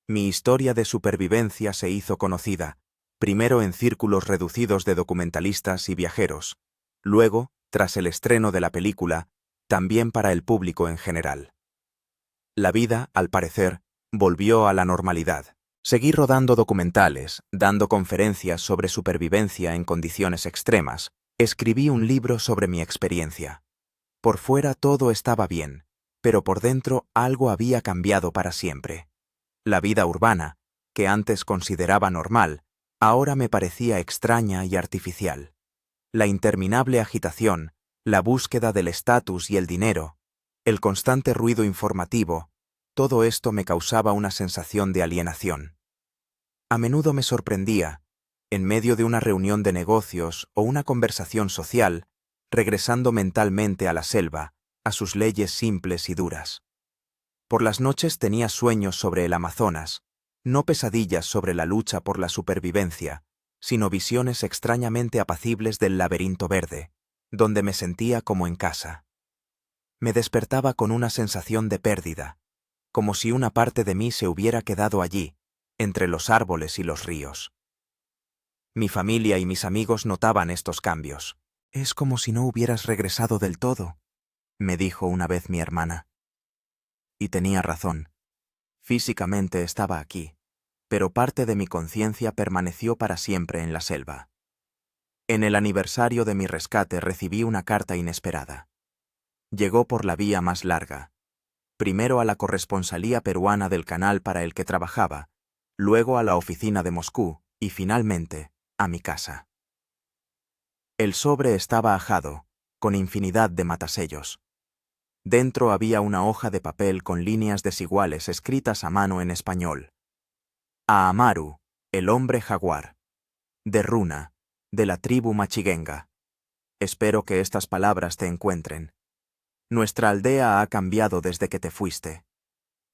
Mi historia de supervivencia se hizo conocida, primero en círculos reducidos de documentalistas y viajeros, luego, tras el estreno de la película, también para el público en general. La vida, al parecer, volvió a la normalidad. Seguí rodando documentales, dando conferencias sobre supervivencia en condiciones extremas. Escribí un libro sobre mi experiencia. Por fuera todo estaba bien, pero por dentro algo había cambiado para siempre. La vida urbana, que antes consideraba normal, ahora me parecía extraña y artificial. La interminable agitación, la búsqueda del estatus y el dinero, el constante ruido informativo, todo esto me causaba una sensación de alienación. A menudo me sorprendía, en medio de una reunión de negocios o una conversación social, regresando mentalmente a la selva, a sus leyes simples y duras. Por las noches tenía sueños sobre el Amazonas, no pesadillas sobre la lucha por la supervivencia, sino visiones extrañamente apacibles del laberinto verde, donde me sentía como en casa. Me despertaba con una sensación de pérdida, como si una parte de mí se hubiera quedado allí, entre los árboles y los ríos. Mi familia y mis amigos notaban estos cambios. «Es como si no hubieras regresado del todo», me dijo una vez mi hermana. Y tenía razón. Físicamente estaba aquí, pero parte de mi conciencia permaneció para siempre en la selva. En el aniversario de mi rescate recibí una carta inesperada. Llegó por la vía más larga. Primero a la corresponsalía peruana del canal para el que trabajaba, luego a la oficina de Moscú y finalmente a mi casa. El sobre estaba ajado, con infinidad de matasellos. Dentro había una hoja de papel con líneas desiguales escritas a mano en español. A Amaru, el hombre jaguar. De Runa, de la tribu Machiguenga. Espero que estas palabras te encuentren. Nuestra aldea ha cambiado desde que te fuiste.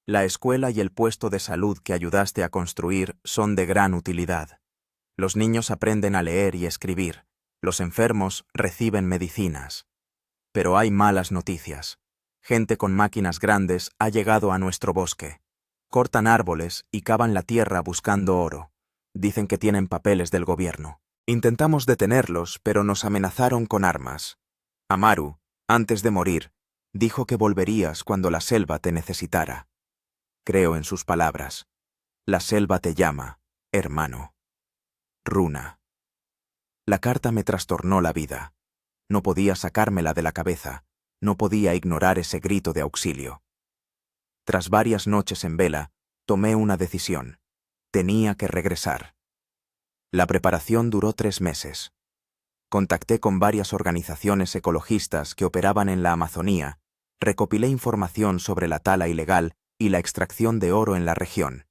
La escuela y el puesto de salud que ayudaste a construir son de gran utilidad. Los niños aprenden a leer y escribir. Los enfermos reciben medicinas. Pero hay malas noticias. Gente con máquinas grandes ha llegado a nuestro bosque. Cortan árboles y cavan la tierra buscando oro. Dicen que tienen papeles del gobierno. Intentamos detenerlos, pero nos amenazaron con armas. Amaru, antes de morir, dijo que volverías cuando la selva te necesitara. Creo en sus palabras. La selva te llama, hermano. Runa. La carta me trastornó la vida. No podía sacármela de la cabeza. No podía ignorar ese grito de auxilio. Tras varias noches en vela, tomé una decisión. Tenía que regresar. La preparación duró 3 meses. Contacté con varias organizaciones ecologistas que operaban en la Amazonía, recopilé información sobre la tala ilegal y la extracción de oro en la región.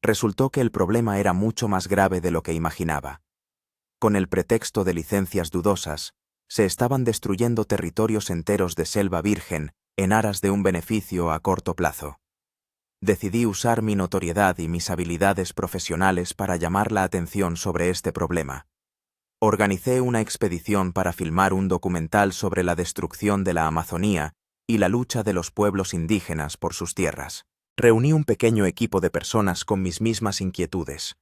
Resultó que el problema era mucho más grave de lo que imaginaba. Con el pretexto de licencias dudosas, se estaban destruyendo territorios enteros de selva virgen en aras de un beneficio a corto plazo. Decidí usar mi notoriedad y mis habilidades profesionales para llamar la atención sobre este problema. Organicé una expedición para filmar un documental sobre la destrucción de la Amazonía y la lucha de los pueblos indígenas por sus tierras. Reuní un pequeño equipo de personas con mis mismas inquietudes.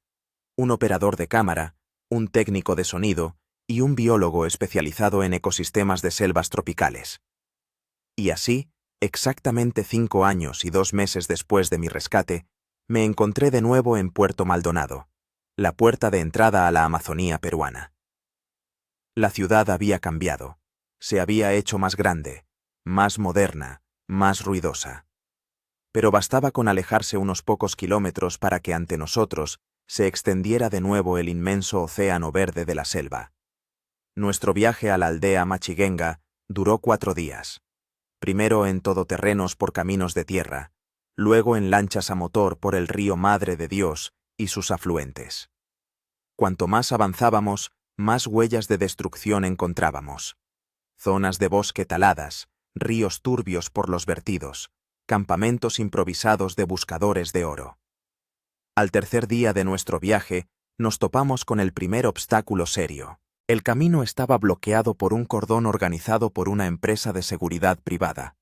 Un operador de cámara, un técnico de sonido y un biólogo especializado en ecosistemas de selvas tropicales. Y así, Exactamente 5 años y 2 meses después de mi rescate, me encontré de nuevo en Puerto Maldonado, la puerta de entrada a la Amazonía peruana. La ciudad había cambiado, se había hecho más grande, más moderna, más ruidosa. Pero bastaba con alejarse unos pocos kilómetros para que ante nosotros se extendiera de nuevo el inmenso océano verde de la selva. Nuestro viaje a la aldea Machiguenga duró 4 días. Primero en todoterrenos por caminos de tierra, luego en lanchas a motor por el río Madre de Dios y sus afluentes. Cuanto más avanzábamos, más huellas de destrucción encontrábamos. Zonas de bosque taladas, ríos turbios por los vertidos, campamentos improvisados de buscadores de oro. Al tercer día de nuestro viaje, nos topamos con el primer obstáculo serio. El camino estaba bloqueado por un cordón organizado por una empresa de seguridad privada.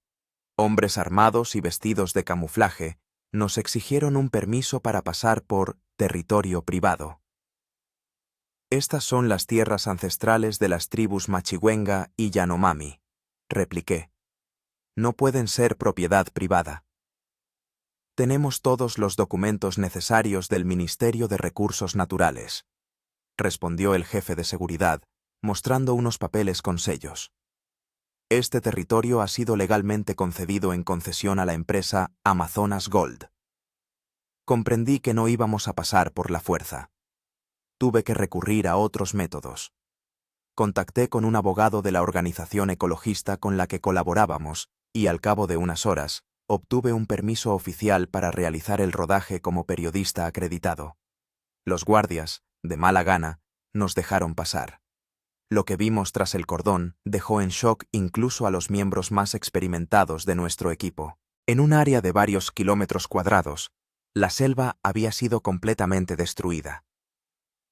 Hombres armados y vestidos de camuflaje nos exigieron un permiso para pasar por territorio privado. Estas son las tierras ancestrales de las tribus Machiguenga y Yanomami, repliqué. No pueden ser propiedad privada. Tenemos todos los documentos necesarios del Ministerio de Recursos Naturales, respondió el jefe de seguridad, mostrando unos papeles con sellos. Este territorio ha sido legalmente concedido en concesión a la empresa Amazonas Gold. Comprendí que no íbamos a pasar por la fuerza. Tuve que recurrir a otros métodos. Contacté con un abogado de la organización ecologista con la que colaborábamos y, al cabo de unas horas, obtuve un permiso oficial para realizar el rodaje como periodista acreditado. Los guardias, de mala gana, nos dejaron pasar. Lo que vimos tras el cordón dejó en shock incluso a los miembros más experimentados de nuestro equipo. En un área de varios kilómetros cuadrados, la selva había sido completamente destruida.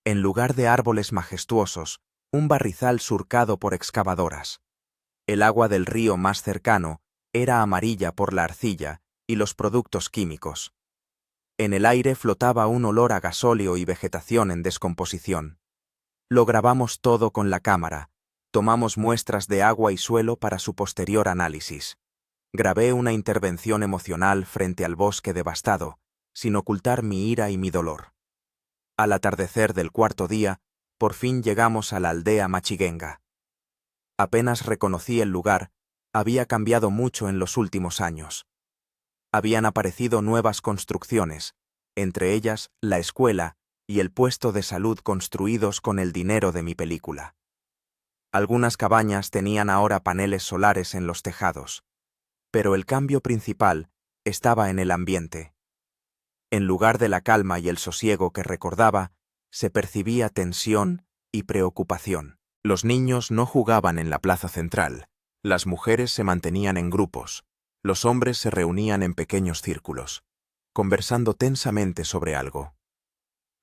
En lugar de árboles majestuosos, un barrizal surcado por excavadoras. El agua del río más cercano era amarilla por la arcilla y los productos químicos. En el aire flotaba un olor a gasóleo y vegetación en descomposición. Lo grabamos todo con la cámara, tomamos muestras de agua y suelo para su posterior análisis. Grabé una intervención emocional frente al bosque devastado, sin ocultar mi ira y mi dolor. Al atardecer del cuarto día, por fin llegamos a la aldea Machiguenga. Apenas reconocí el lugar, había cambiado mucho en los últimos años. Habían aparecido nuevas construcciones, entre ellas la escuela y el puesto de salud construidos con el dinero de mi película. Algunas cabañas tenían ahora paneles solares en los tejados, pero el cambio principal estaba en el ambiente. En lugar de la calma y el sosiego que recordaba, se percibía tensión y preocupación. Los niños no jugaban en la plaza central, las mujeres se mantenían en grupos, los hombres se reunían en pequeños círculos, conversando tensamente sobre algo.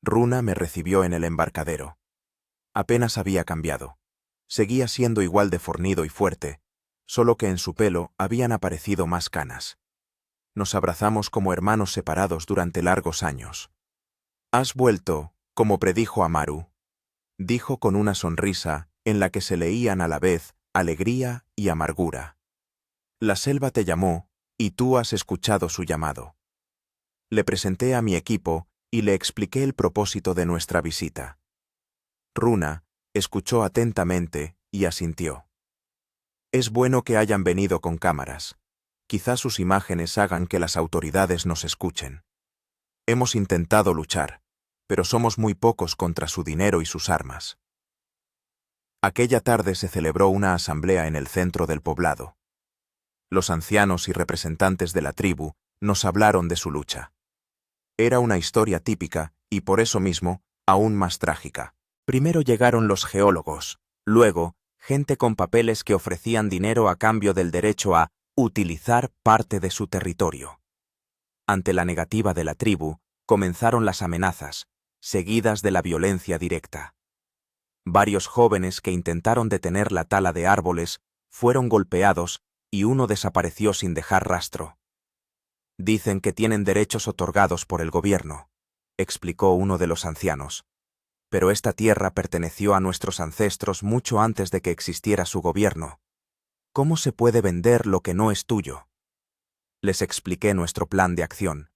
Runa me recibió en el embarcadero. Apenas había cambiado. Seguía siendo igual de fornido y fuerte, solo que en su pelo habían aparecido más canas. Nos abrazamos como hermanos separados durante largos años. «Has vuelto, como predijo Amaru», dijo con una sonrisa en la que se leían a la vez alegría y amargura. «La selva te llamó, y tú has escuchado su llamado». Le presenté a mi equipo y le expliqué el propósito de nuestra visita. Runa escuchó atentamente y asintió. «Es bueno que hayan venido con cámaras. Quizás sus imágenes hagan que las autoridades nos escuchen. Hemos intentado luchar, pero somos muy pocos contra su dinero y sus armas». Aquella tarde se celebró una asamblea en el centro del poblado. Los ancianos y representantes de la tribu nos hablaron de su lucha. Era una historia típica y por eso mismo aún más trágica. Primero llegaron los geólogos, luego gente con papeles que ofrecían dinero a cambio del derecho a utilizar parte de su territorio. Ante la negativa de la tribu, comenzaron las amenazas, seguidas de la violencia directa. Varios jóvenes que intentaron detener la tala de árboles fueron golpeados y uno desapareció sin dejar rastro. «Dicen que tienen derechos otorgados por el gobierno», explicó uno de los ancianos. «Pero esta tierra perteneció a nuestros ancestros mucho antes de que existiera su gobierno. ¿Cómo se puede vender lo que no es tuyo?» Les expliqué nuestro plan de acción.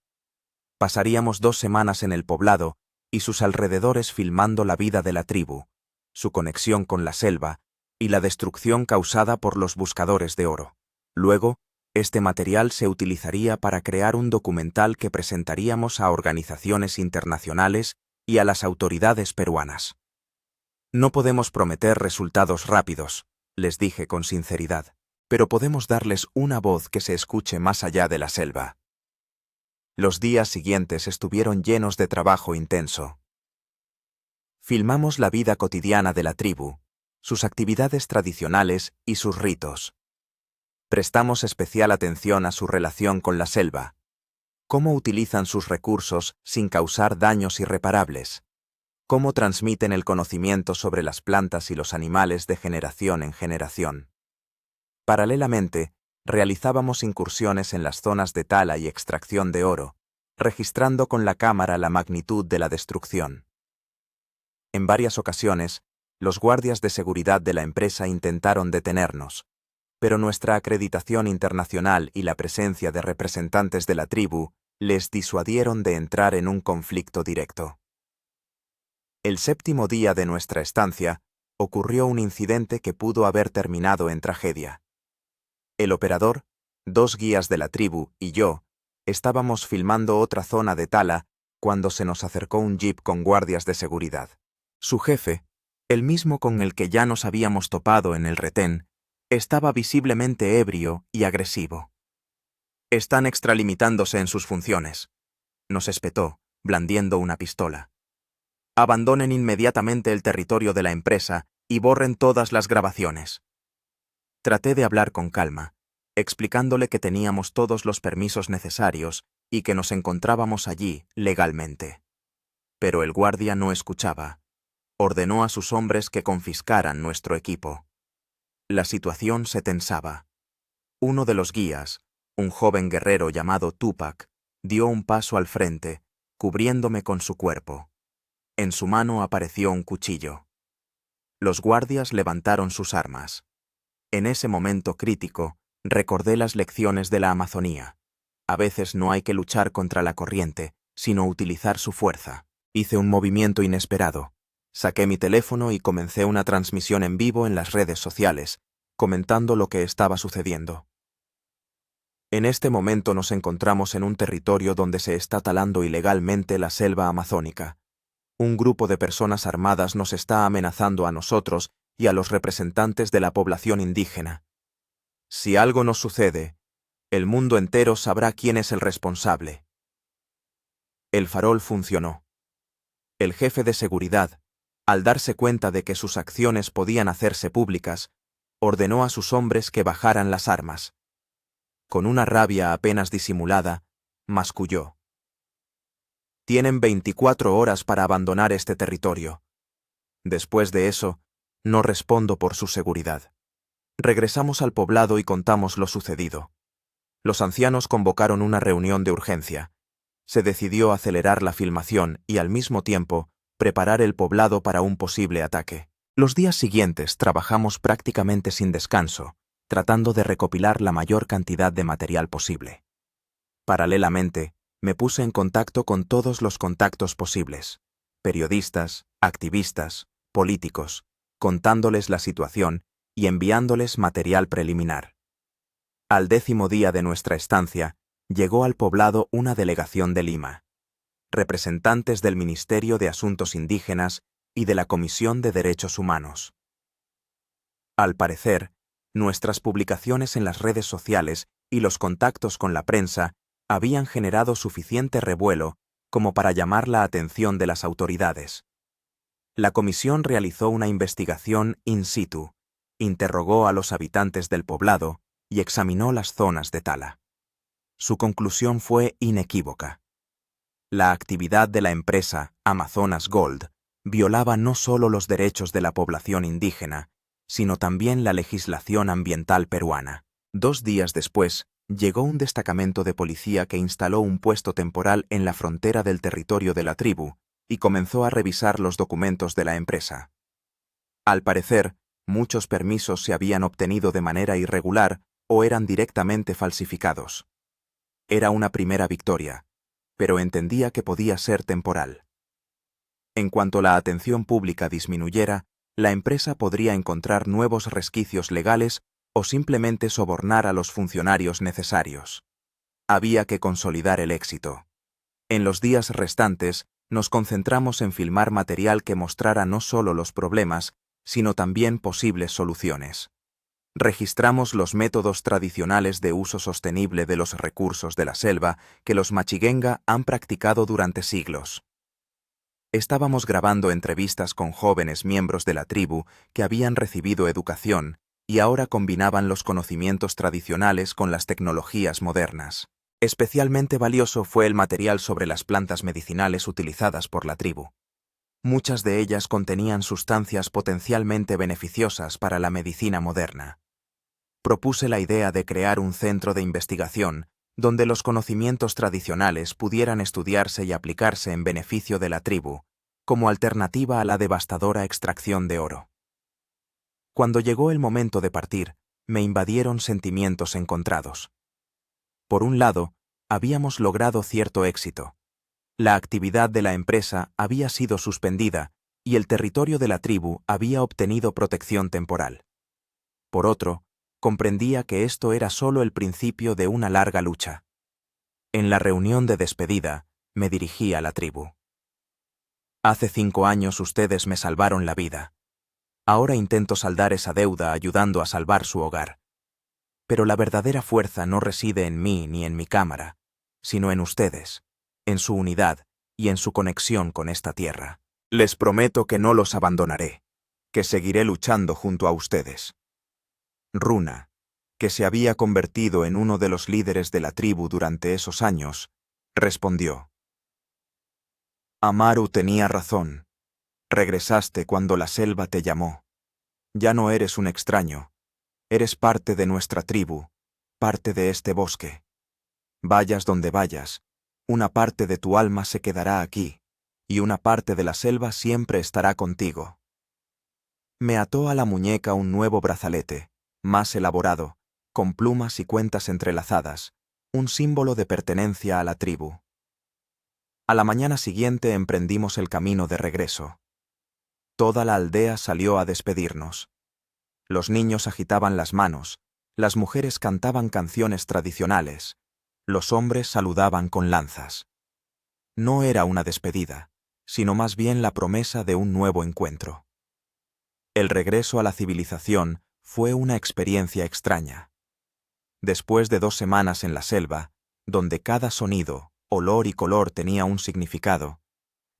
Pasaríamos 2 semanas en el poblado y sus alrededores filmando la vida de la tribu, su conexión con la selva y la destrucción causada por los buscadores de oro. Luego, este material se utilizaría para crear un documental que presentaríamos a organizaciones internacionales y a las autoridades peruanas. No podemos prometer resultados rápidos, les dije con sinceridad, pero podemos darles una voz que se escuche más allá de la selva. Los días siguientes estuvieron llenos de trabajo intenso. Filmamos la vida cotidiana de la tribu, sus actividades tradicionales y sus ritos. Prestamos especial atención a su relación con la selva, cómo utilizan sus recursos sin causar daños irreparables, cómo transmiten el conocimiento sobre las plantas y los animales de generación en generación. Paralelamente, realizábamos incursiones en las zonas de tala y extracción de oro, registrando con la cámara la magnitud de la destrucción. En varias ocasiones, los guardias de seguridad de la empresa intentaron detenernos, pero nuestra acreditación internacional y la presencia de representantes de la tribu les disuadieron de entrar en un conflicto directo. El 7º día de nuestra estancia, ocurrió un incidente que pudo haber terminado en tragedia. El operador, 2 guías de la tribu y yo, estábamos filmando otra zona de tala cuando se nos acercó un jeep con guardias de seguridad. Su jefe, el mismo con el que ya nos habíamos topado en el retén, estaba visiblemente ebrio y agresivo. «Están extralimitándose en sus funciones», nos espetó, blandiendo una pistola. «Abandonen inmediatamente el territorio de la empresa y borren todas las grabaciones». Traté de hablar con calma, explicándole que teníamos todos los permisos necesarios y que nos encontrábamos allí legalmente. Pero el guardia no escuchaba. Ordenó a sus hombres que confiscaran nuestro equipo. La situación se tensaba. Uno de los guías, un joven guerrero llamado Tupac, dio un paso al frente, cubriéndome con su cuerpo. En su mano apareció un cuchillo. Los guardias levantaron sus armas. En ese momento crítico, recordé las lecciones de la Amazonía. A veces no hay que luchar contra la corriente, sino utilizar su fuerza. Hice un movimiento inesperado. Saqué mi teléfono y comencé una transmisión en vivo en las redes sociales, comentando lo que estaba sucediendo. En este momento nos encontramos en un territorio donde se está talando ilegalmente la selva amazónica. Un grupo de personas armadas nos está amenazando a nosotros y a los representantes de la población indígena. Si algo nos sucede, el mundo entero sabrá quién es el responsable. El farol funcionó. El jefe de seguridad, al darse cuenta de que sus acciones podían hacerse públicas, ordenó a sus hombres que bajaran las armas. Con una rabia apenas disimulada, masculló. «Tienen 24 horas para abandonar este territorio. Después de eso, no respondo por su seguridad». Regresamos al poblado y contamos lo sucedido. Los ancianos convocaron una reunión de urgencia. Se decidió acelerar la filmación y, al mismo tiempo, preparar el poblado para un posible ataque. Los días siguientes trabajamos prácticamente sin descanso, tratando de recopilar la mayor cantidad de material posible. Paralelamente, me puse en contacto con todos los contactos posibles: periodistas, activistas, políticos, contándoles la situación y enviándoles material preliminar. Al 10º día de nuestra estancia, llegó al poblado una delegación de Lima, representantes del Ministerio de Asuntos Indígenas y de la Comisión de Derechos Humanos. Al parecer, nuestras publicaciones en las redes sociales y los contactos con la prensa habían generado suficiente revuelo como para llamar la atención de las autoridades. La comisión realizó una investigación in situ, interrogó a los habitantes del poblado y examinó las zonas de tala. Su conclusión fue inequívoca. La actividad de la empresa Amazonas Gold violaba no solo los derechos de la población indígena, sino también la legislación ambiental peruana. 2 días después, llegó un destacamento de policía que instaló un puesto temporal en la frontera del territorio de la tribu y comenzó a revisar los documentos de la empresa. Al parecer, muchos permisos se habían obtenido de manera irregular o eran directamente falsificados. Era una primera victoria, pero entendía que podía ser temporal. En cuanto la atención pública disminuyera, la empresa podría encontrar nuevos resquicios legales o simplemente sobornar a los funcionarios necesarios. Había que consolidar el éxito. En los días restantes, nos concentramos en filmar material que mostrara no solo los problemas, sino también posibles soluciones. Registramos los métodos tradicionales de uso sostenible de los recursos de la selva que los Machigenga han practicado durante siglos. Estábamos grabando entrevistas con jóvenes miembros de la tribu que habían recibido educación y ahora combinaban los conocimientos tradicionales con las tecnologías modernas. Especialmente valioso fue el material sobre las plantas medicinales utilizadas por la tribu. Muchas de ellas contenían sustancias potencialmente beneficiosas para la medicina moderna. Propuse la idea de crear un centro de investigación donde los conocimientos tradicionales pudieran estudiarse y aplicarse en beneficio de la tribu, como alternativa a la devastadora extracción de oro. Cuando llegó el momento de partir, me invadieron sentimientos encontrados. Por un lado, habíamos logrado cierto éxito. La actividad de la empresa había sido suspendida y el territorio de la tribu había obtenido protección temporal. Por otro, comprendía que esto era solo el principio de una larga lucha. En la reunión de despedida, me dirigí a la tribu. Hace 5 años ustedes me salvaron la vida. Ahora intento saldar esa deuda ayudando a salvar su hogar. Pero la verdadera fuerza no reside en mí ni en mi cámara, sino en ustedes, en su unidad y en su conexión con esta tierra. Les prometo que no los abandonaré, que seguiré luchando junto a ustedes. Runa, que se había convertido en uno de los líderes de la tribu durante esos años, respondió: Amaru tenía razón. Regresaste cuando la selva te llamó. Ya no eres un extraño. Eres parte de nuestra tribu, parte de este bosque. Vayas donde vayas, una parte de tu alma se quedará aquí, y una parte de la selva siempre estará contigo. Me ató a la muñeca un nuevo brazalete, más elaborado, con plumas y cuentas entrelazadas, un símbolo de pertenencia a la tribu. A la mañana siguiente emprendimos el camino de regreso. Toda la aldea salió a despedirnos. Los niños agitaban las manos, las mujeres cantaban canciones tradicionales, los hombres saludaban con lanzas. No era una despedida, sino más bien la promesa de un nuevo encuentro. El regreso a la civilización fue una experiencia extraña. Después de 2 semanas en la selva, donde cada sonido, olor y color tenía un significado,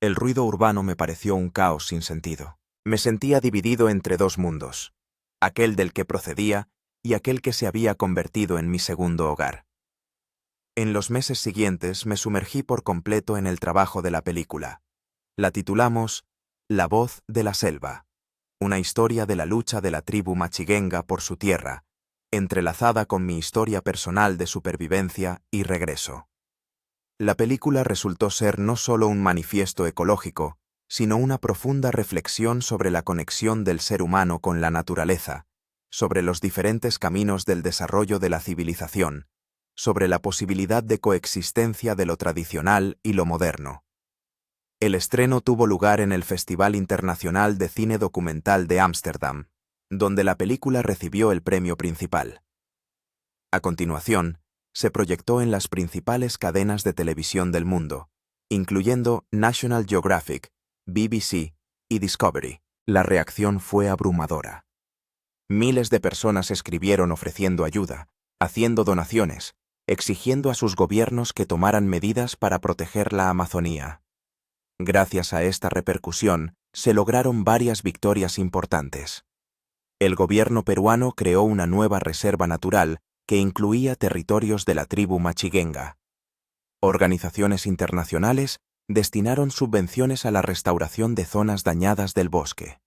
el ruido urbano me pareció un caos sin sentido. Me sentía dividido entre 2 mundos. Aquel del que procedía y aquel que se había convertido en mi segundo hogar. En los meses siguientes me sumergí por completo en el trabajo de la película. La titulamos La voz de la selva, una historia de la lucha de la tribu Machigenga por su tierra, entrelazada con mi historia personal de supervivencia y regreso. La película resultó ser no solo un manifiesto ecológico, sino una profunda reflexión sobre la conexión del ser humano con la naturaleza, sobre los diferentes caminos del desarrollo de la civilización, sobre la posibilidad de coexistencia de lo tradicional y lo moderno. El estreno tuvo lugar en el Festival Internacional de Cine Documental de Ámsterdam, donde la película recibió el premio principal. A continuación, se proyectó en las principales cadenas de televisión del mundo, incluyendo National Geographic, BBC y Discovery. La reacción fue abrumadora. Miles de personas escribieron ofreciendo ayuda, haciendo donaciones, exigiendo a sus gobiernos que tomaran medidas para proteger la Amazonía. Gracias a esta repercusión, se lograron varias victorias importantes. El gobierno peruano creó una nueva reserva natural que incluía territorios de la tribu Machigenga. Organizaciones internacionales destinaron subvenciones a la restauración de zonas dañadas del bosque.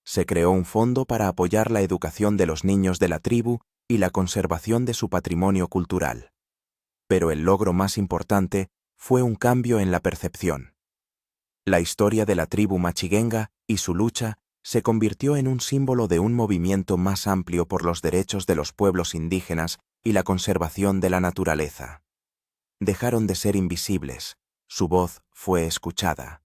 Se creó un fondo para apoyar la educación de los niños de la tribu y la conservación de su patrimonio cultural. Pero el logro más importante fue un cambio en la percepción. La historia de la tribu Machigenga y su lucha se convirtió en un símbolo de un movimiento más amplio por los derechos de los pueblos indígenas y la conservación de la naturaleza. dejaron de ser invisibles, su voz fue escuchada.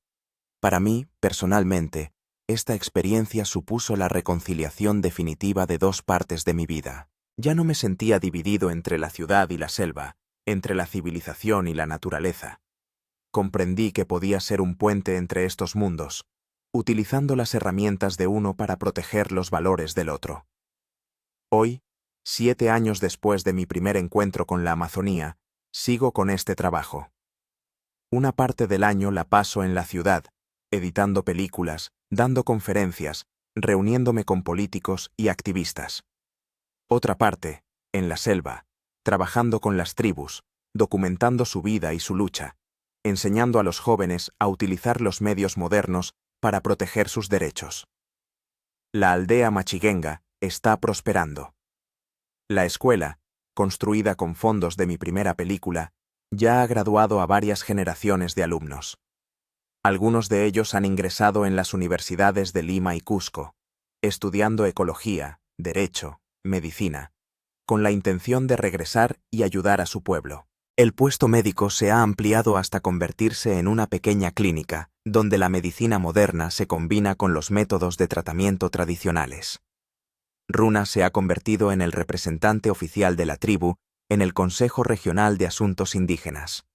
Para mí, personalmente, esta experiencia supuso la reconciliación definitiva de dos partes de mi vida. Ya no me sentía dividido entre la ciudad y la selva, entre la civilización y la naturaleza. Comprendí que podía ser un puente entre estos mundos, utilizando las herramientas de uno para proteger los valores del otro. Hoy, 7 años después de mi primer encuentro con la Amazonía, sigo con este trabajo. Una parte del año la paso en la ciudad, editando películas, dando conferencias, reuniéndome con políticos y activistas. Otra parte, en la selva, trabajando con las tribus, documentando su vida y su lucha, enseñando a los jóvenes a utilizar los medios modernos para proteger sus derechos. La aldea Machiguenga está prosperando. La escuela, construida con fondos de mi primera película, ya ha graduado a varias generaciones de alumnos. Algunos de ellos han ingresado en las universidades de Lima y Cusco, estudiando ecología, derecho, medicina, con la intención de regresar y ayudar a su pueblo. El puesto médico se ha ampliado hasta convertirse en una pequeña clínica, donde la medicina moderna se combina con los métodos de tratamiento tradicionales. Runa se ha convertido en el representante oficial de la tribu en el Consejo Regional de Asuntos Indígenas.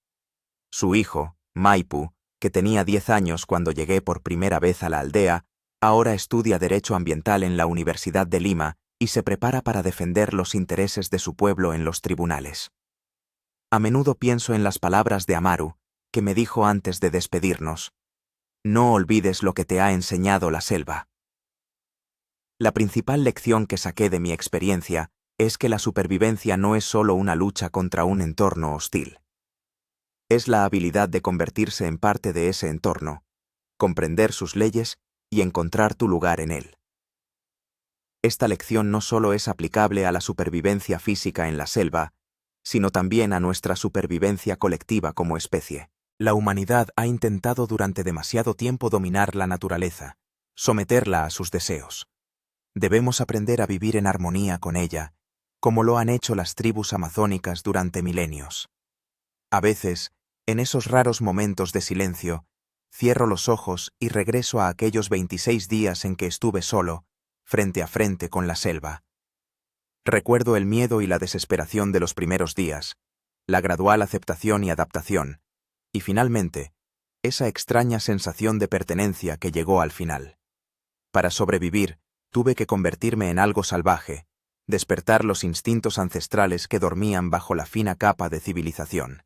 Su hijo, Maipu, que tenía 10 años cuando llegué por primera vez a la aldea, ahora estudia Derecho Ambiental en la Universidad de Lima y se prepara para defender los intereses de su pueblo en los tribunales. A menudo pienso en las palabras de Amaru, que me dijo antes de despedirnos: «No olvides lo que te ha enseñado la selva». La principal lección que saqué de mi experiencia es que la supervivencia no es solo una lucha contra un entorno hostil. Es la habilidad de convertirse en parte de ese entorno, comprender sus leyes y encontrar tu lugar en él. Esta lección no solo es aplicable a la supervivencia física en la selva, sino también a nuestra supervivencia colectiva como especie. La humanidad ha intentado durante demasiado tiempo dominar la naturaleza, someterla a sus deseos. Debemos aprender a vivir en armonía con ella, como lo han hecho las tribus amazónicas durante milenios. A veces, en esos raros momentos de silencio, cierro los ojos y regreso a aquellos 26 días en que estuve solo, frente a frente con la selva. Recuerdo el miedo y la desesperación de los primeros días, la gradual aceptación y adaptación, y finalmente, esa extraña sensación de pertenencia que llegó al final. Para sobrevivir, tuve que convertirme en algo salvaje, despertar los instintos ancestrales que dormían bajo la fina capa de civilización.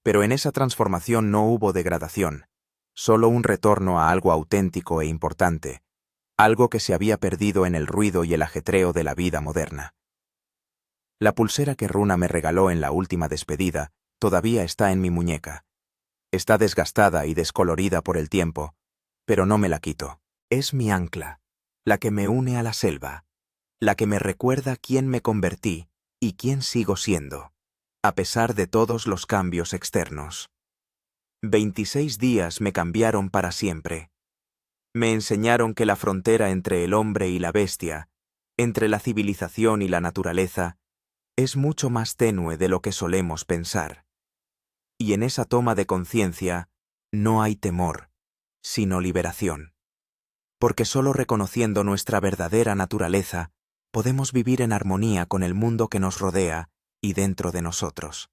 Pero en esa transformación no hubo degradación, solo un retorno a algo auténtico e importante, algo que se había perdido en el ruido y el ajetreo de la vida moderna. La pulsera que Runa me regaló en la última despedida todavía está en mi muñeca. Está desgastada y descolorida por el tiempo, pero no me la quito. Es mi ancla, la que me une a la selva, la que me recuerda quién me convertí y quién sigo siendo, a pesar de todos los cambios externos. 26 días me cambiaron para siempre. Me enseñaron que la frontera entre el hombre y la bestia, entre la civilización y la naturaleza, es mucho más tenue de lo que solemos pensar. Y en esa toma de conciencia no hay temor, sino liberación. Porque solo reconociendo nuestra verdadera naturaleza, podemos vivir en armonía con el mundo que nos rodea y dentro de nosotros.